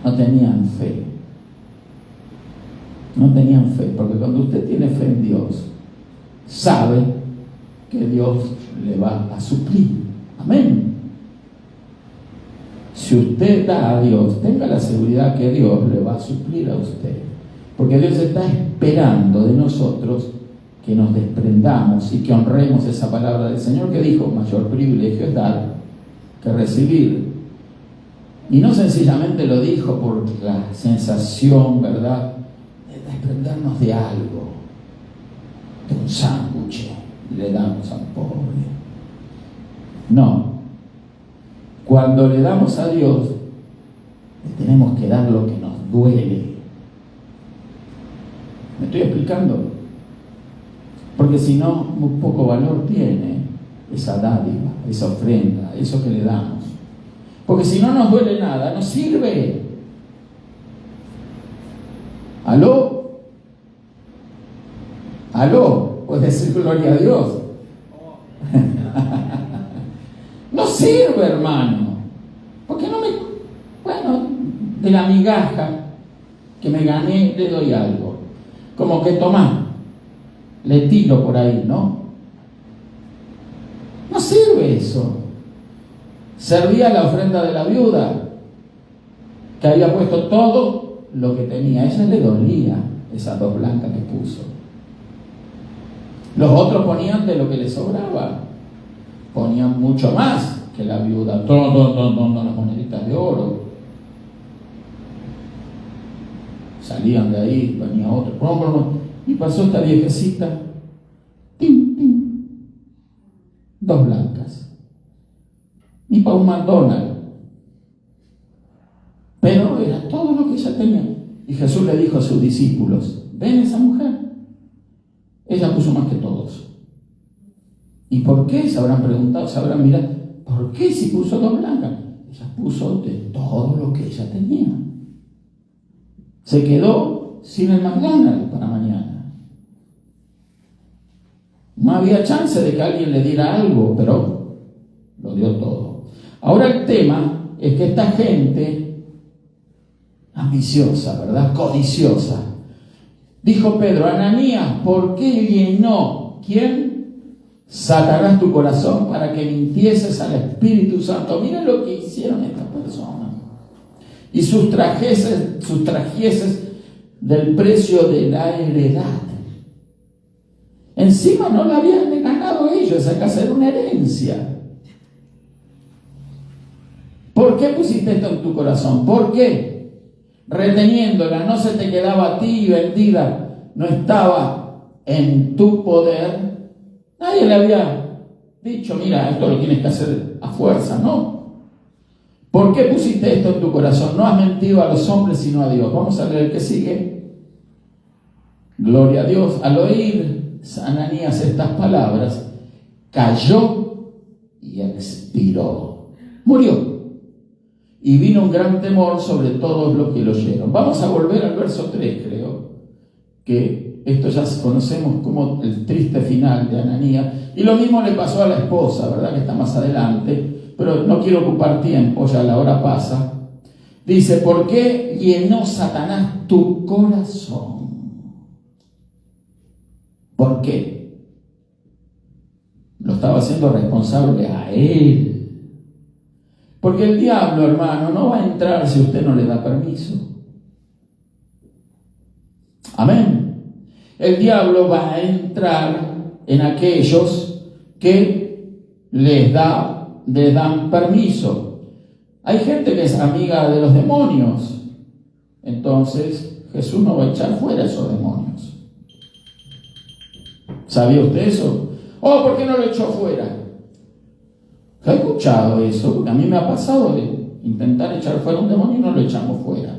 No tenían fe. No tenían fe, porque cuando usted tiene fe en Dios, sabe que Dios le va a suplir. Amén. Si usted da a Dios, tenga la seguridad que Dios le va a suplir a usted, porque Dios está esperando de nosotros que nos desprendamos y que honremos esa palabra del Señor que dijo, mayor privilegio es dar que recibir. Y no sencillamente lo dijo por la sensación, ¿verdad?, de desprendernos de algo, de un sándwich, y le damos al pobre. No. Cuando le damos a Dios, le tenemos que dar lo que nos duele. ¿Me estoy explicando? Porque si no, muy poco valor tiene esa dádiva, esa ofrenda, eso que le damos. Porque si no nos duele nada, no sirve. ¿Aló? ¿Aló? Puedes decir gloria a Dios. No sirve, hermano. Porque no me... Bueno, de la migaja que me gané, le doy algo. Como que tomá, le tiro por ahí, ¿no? No sirve eso. Servía la ofrenda de la viuda, que había puesto todo lo que tenía. A ella le dolía esas 2 blancas que puso. Los otros ponían de lo que les sobraba. Ponían mucho más que la viuda. Todo las moneditas de oro. Salían de ahí, venía otro. Y pasó esta viejecita. ¡Tim, tim! 2 blancas. Ni para un McDonald's. Pero era todo lo que ella tenía. Y Jesús le dijo a sus discípulos, ¿ven esa mujer? Ella puso más que todos. ¿Y por qué? Se habrán preguntado, se habrán mirado, ¿por qué si puso 2 blancas? Ella puso de todo lo que ella tenía. Se quedó sin el McDonald's para mañana. No había chance de que alguien le diera algo, pero lo dio todo. Ahora el tema es que esta gente ambiciosa, ¿verdad?, codiciosa, dijo Pedro, Ananías, ¿por qué llenó? ¿Quién? Satanás tu corazón para que mintieses al Espíritu Santo. Miren lo que hicieron estas personas. y sustrajieses del precio de la heredad. Encima no la habían ganado ellos, esa casa era una herencia. ¿Por qué pusiste esto en tu corazón? ¿Por qué? Reteniéndola, no se te quedaba a ti vendida, no estaba en tu poder. Nadie le había dicho, mira, esto lo tienes que hacer a fuerza, ¿no? ¿Por qué pusiste esto en tu corazón? No has mentido a los hombres sino a Dios. Vamos a leer el que sigue. Gloria a Dios. Al oír Ananías estas palabras, cayó y expiró. Murió. Y vino un gran temor sobre todos los que lo oyeron. Vamos a volver al verso 3, creo. Que esto ya conocemos como el triste final de Ananías. Y lo mismo le pasó a la esposa, ¿verdad? Que está más adelante. Pero no quiero ocupar tiempo, ya la hora pasa. Dice, ¿por qué llenó Satanás tu corazón? ¿Por qué? Lo estaba haciendo responsable a él. Porque el diablo, hermano, no va a entrar si usted no le da permiso. Amén. El diablo va a entrar en aquellos que les dan permiso. Hay gente que es amiga de los demonios. Entonces Jesús no va a echar fuera esos demonios. ¿Sabía usted eso? Oh, ¿por qué no lo echó fuera? He escuchado eso, porque a mí me ha pasado de intentar echar fuera un demonio y no lo echamos fuera,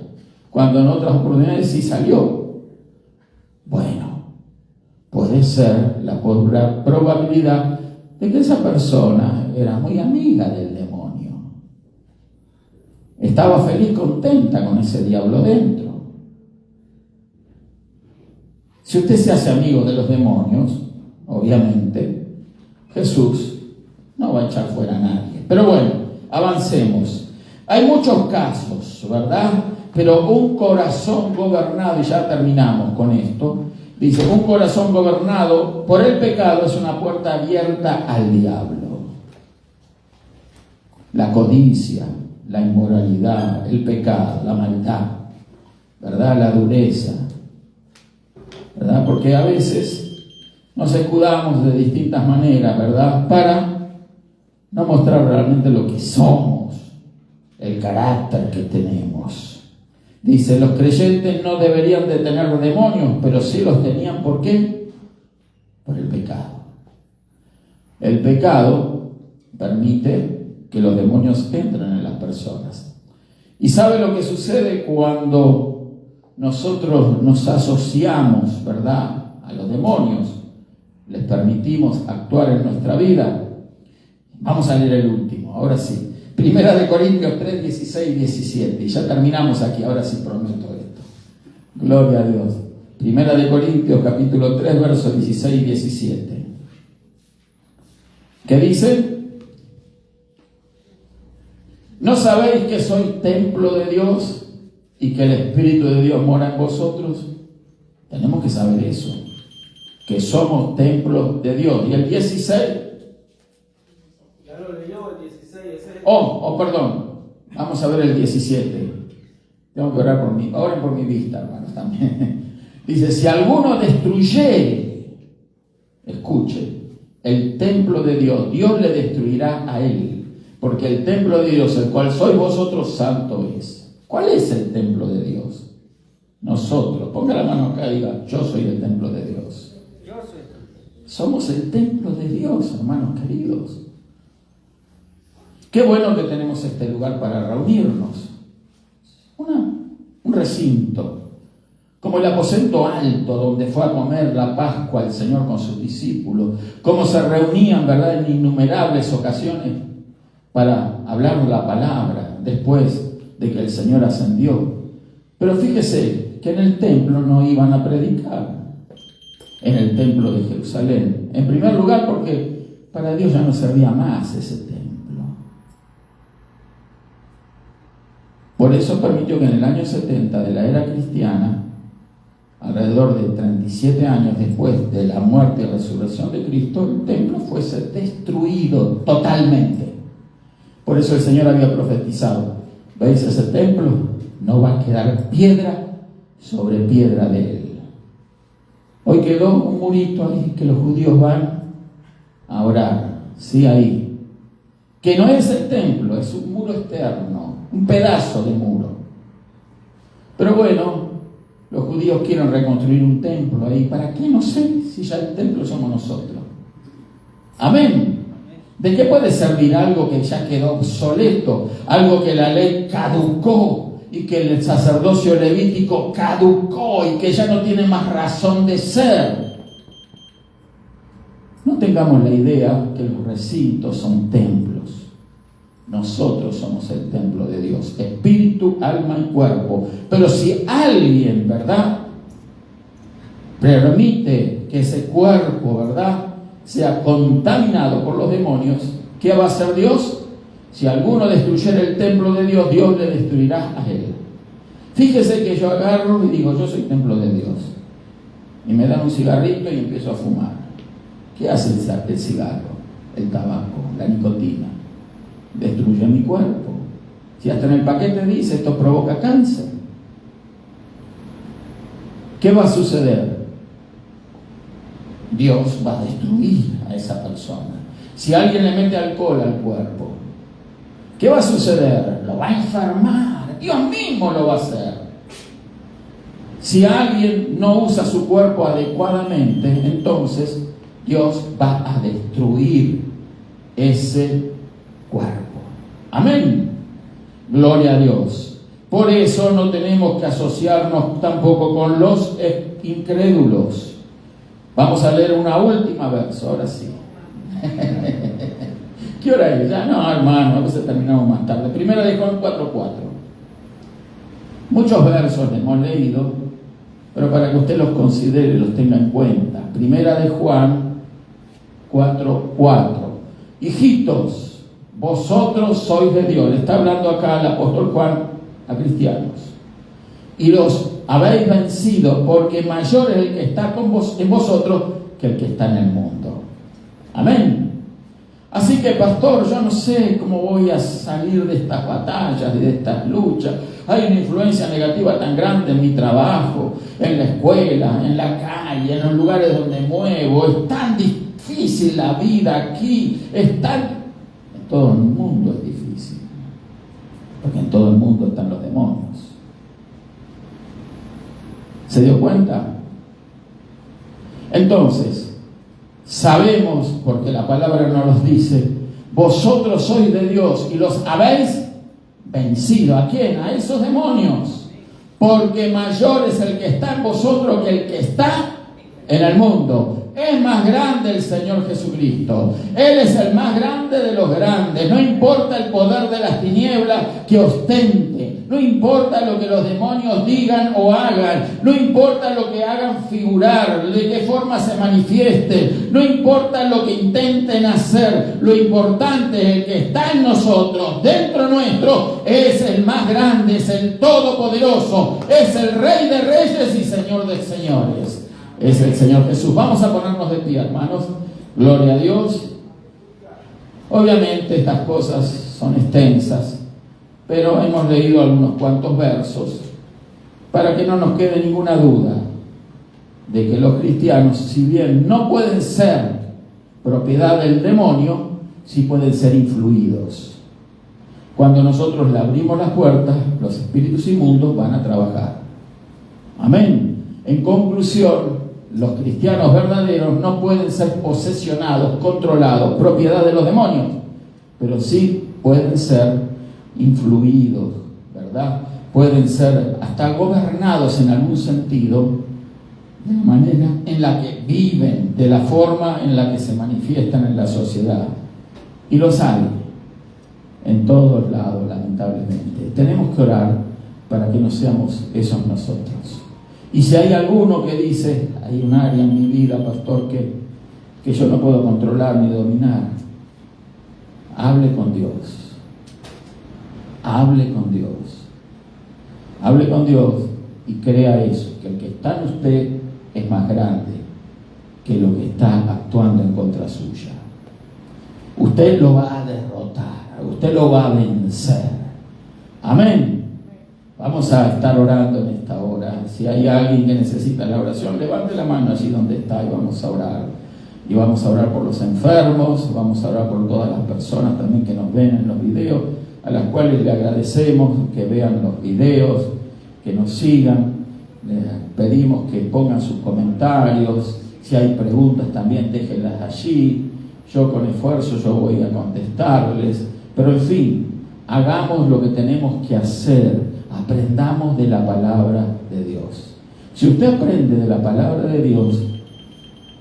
cuando en otras oportunidades sí salió. Bueno, puede ser la probabilidad de que esa persona era muy amiga del demonio. Estaba feliz, contenta con ese diablo dentro. Si usted se hace amigo de los demonios, obviamente, Jesús no va a echar fuera a nadie. Pero bueno, avancemos. Hay muchos casos, ¿verdad? Pero un corazón gobernado, y ya terminamos con esto, dice, un corazón gobernado por el pecado es una puerta abierta al diablo. La codicia, la inmoralidad, el pecado, la maldad, ¿verdad? La dureza, ¿verdad? Porque a veces nos escudamos de distintas maneras, ¿verdad? Para no mostrar realmente lo que somos, el carácter que tenemos. Dice, los creyentes no deberían de tener demonios, pero sí los tenían. ¿Por qué? Por el pecado. El pecado permite que los demonios entren en las personas. ¿Y sabe lo que sucede cuando nosotros nos asociamos, ¿verdad?, a los demonios? Les permitimos actuar en nuestra vida. Vamos a leer el último, ahora sí. Primera de Corintios 3, 16 y 17. Y ya terminamos aquí, ahora sí prometo esto. Gloria a Dios. Primera de Corintios, capítulo 3, versos 16 y 17. ¿Qué dice? ¿No sabéis que sois templo de Dios y que el Espíritu de Dios mora en vosotros? Tenemos que saber eso, que somos templo de Dios. Y el 16... Ya lo leyó, el 16. Perdón. Vamos a ver el 17. Tengo que orar por mí. Oren por mi vista, hermanos, también. Dice, si alguno destruyere, escuche, el templo de Dios, Dios le destruirá a él. Porque el templo de Dios, el cual sois vosotros, santo es. ¿Cuál es el templo de Dios? Nosotros. Ponga la mano acá y diga, yo soy el templo de Dios. Yo soy. Somos el templo de Dios, hermanos queridos. Qué bueno que tenemos este lugar para reunirnos. Un recinto. Como el aposento alto donde fue a comer la Pascua el Señor con sus discípulos. Cómo se reunían, ¿verdad?, en innumerables ocasiones para hablar la palabra después de que el Señor ascendió. Pero fíjese que en el templo no iban a predicar, en el templo de Jerusalén. En primer lugar porque para Dios ya no servía más ese templo. Por eso permitió que en el año 70 de la era cristiana, alrededor de 37 años después de la muerte y resurrección de Cristo, el templo fuese destruido totalmente. Por eso el Señor había profetizado, ¿veis ese templo? no va a quedar piedra sobre piedra de él. Hoy quedó un murito ahí que los judíos van a orar, sí, ahí, que no es el templo, es un muro externo, un pedazo de muro. Pero bueno, los judíos quieren reconstruir un templo ahí. ¿Para qué? No sé, si ya el templo somos nosotros. Amén. ¿De qué puede servir algo que ya quedó obsoleto? Algo que la ley caducó y que el sacerdocio levítico caducó y que ya no tiene más razón de ser. No tengamos la idea que los recintos son templos. Nosotros somos el templo de Dios, espíritu, alma y cuerpo. Pero si alguien, ¿verdad?, permite que ese cuerpo, ¿verdad?, sea contaminado por los demonios, ¿qué va a hacer Dios? Si alguno destruyera el templo de Dios, Dios le destruirá a él. Fíjese que yo agarro y digo, yo soy templo de Dios. Y me dan un cigarrito y empiezo a fumar. ¿Qué hace el cigarro? El tabaco, la nicotina. Destruye mi cuerpo. Si hasta en el paquete dice, esto provoca cáncer. ¿Qué va a suceder? Dios va a destruir a esa persona. Si alguien le mete alcohol al cuerpo, ¿qué va a suceder? Lo va a enfermar. Dios mismo lo va a hacer. Si alguien no usa su cuerpo adecuadamente, entonces Dios va a destruir ese cuerpo. Amén. Gloria a Dios. Por eso no tenemos que asociarnos tampoco con los incrédulos. Vamos a leer una última verso, ahora sí. ¿Qué hora es? Ya no, hermano, a veces terminamos más tarde. Primera de Juan 4:4. Muchos versos le hemos leído, pero para que usted los considere y los tenga en cuenta. Primera de Juan 4:4. Hijitos, vosotros sois de Dios. Le está hablando acá el apóstol Juan a cristianos. Y los habéis vencido, porque mayor es el que está en vosotros que el que está en el mundo. Amén. Así que, pastor, yo no sé cómo voy a salir de estas batallas y de estas luchas. Hay una influencia negativa tan grande en mi trabajo, en la escuela, en la calle, en los lugares donde muevo. Es tan difícil la vida aquí. En todo el mundo es difícil. Porque en todo el mundo están los demonios. ¿Se dio cuenta? Entonces, sabemos, porque la palabra nos los dice, vosotros sois de Dios y los habéis vencido. ¿A quién? A esos demonios. Porque mayor es el que está en vosotros que el que está en el mundo. Es más grande el Señor Jesucristo. Él es el más grande de los grandes. No importa el poder de las tinieblas que ostente. No importa lo que los demonios digan o hagan. No importa lo que hagan figurar, de qué forma se manifieste. No importa lo que intenten hacer. Lo importante es el que está en nosotros, dentro nuestro, es el más grande, es el todopoderoso, es el Rey de Reyes y Señor de Señores. Es el Señor Jesús. Vamos a ponernos de pie, hermanos. Gloria a Dios. Obviamente estas cosas son extensas, pero hemos leído algunos cuantos versos para que no nos quede ninguna duda de que los cristianos, si bien no pueden ser propiedad del demonio, sí pueden ser influidos. Cuando nosotros le abrimos las puertas, los espíritus inmundos van a trabajar. Amén. En conclusión, los cristianos verdaderos no pueden ser posesionados, controlados, propiedad de los demonios, pero sí pueden ser influidos, ¿verdad? Pueden ser hasta gobernados en algún sentido, de la manera en la que viven, de la forma en la que se manifiestan en la sociedad. Y los hay en todos lados, lamentablemente. Tenemos que orar para que no seamos esos nosotros. Y si hay alguno que dice, hay un área en mi vida, pastor, que yo no puedo controlar ni dominar, hable con Dios. Hable con Dios. Hable con Dios y crea eso, que el que está en usted es más grande que lo que está actuando en contra suya. Usted lo va a derrotar, usted lo va a vencer. Amén. Vamos a estar orando en esta hora. Si hay alguien que necesita la oración, levante la mano allí donde está y vamos a orar. Y vamos a orar por los enfermos, vamos a orar por todas las personas también que nos ven en los videos, a las cuales le agradecemos que vean los videos, que nos sigan. Les pedimos que pongan sus comentarios. Si hay preguntas también déjenlas allí. Yo con esfuerzo yo voy a contestarles. Pero en fin, hagamos lo que tenemos que hacer. Aprendamos de la palabra de Dios. Si usted aprende de la palabra de Dios,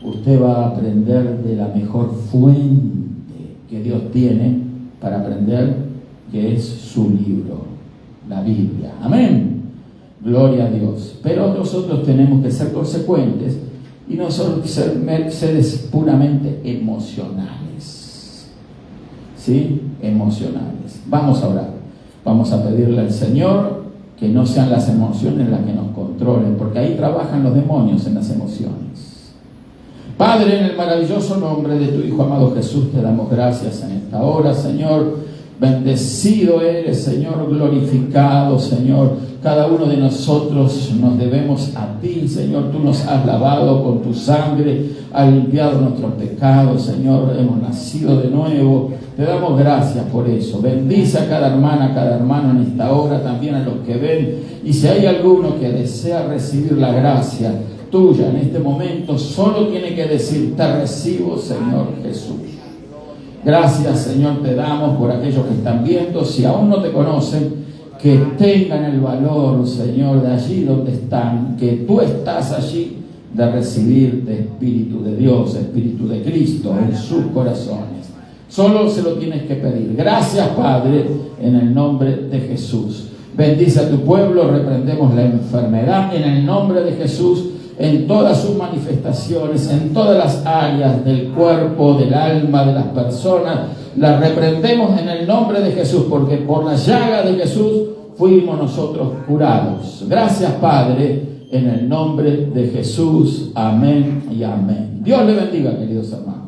usted va a aprender de la mejor fuente que Dios tiene para aprender, que es su libro, la Biblia. Amén. Gloria a Dios. Pero nosotros tenemos que ser consecuentes y no solo ser seres puramente emocionales. ¿Sí? Emocionales. Vamos a orar. Vamos a pedirle al Señor que no sean las emociones las que nos controlen, porque ahí trabajan los demonios, en las emociones. Padre, en el maravilloso nombre de tu Hijo amado Jesús, te damos gracias en esta hora, Señor. Bendecido eres, Señor, glorificado, Señor. Cada uno de nosotros nos debemos a ti, Señor. Tú nos has lavado con tu sangre, has limpiado nuestros pecados, Señor. Hemos nacido de nuevo. Te damos gracias por eso. Bendice a cada hermana, a cada hermano en esta hora, también a los que ven. Y si hay alguno que desea recibir la gracia tuya en este momento, solo tiene que decir: te recibo, Señor Jesús. Gracias, Señor, te damos por aquellos que están viendo. Si aún no te conocen, que tengan el valor, Señor, de allí donde están, que tú estás allí, de recibirte, Espíritu de Dios, Espíritu de Cristo en sus corazones. Solo se lo tienes que pedir. Gracias, Padre, en el nombre de Jesús. Bendice a tu pueblo, reprendemos la enfermedad en el nombre de Jesús, en todas sus manifestaciones, en todas las áreas del cuerpo, del alma, de las personas. La reprendemos en el nombre de Jesús, porque por la llaga de Jesús fuimos nosotros curados. Gracias, Padre, en el nombre de Jesús. Amén y amén. Dios le bendiga, queridos hermanos.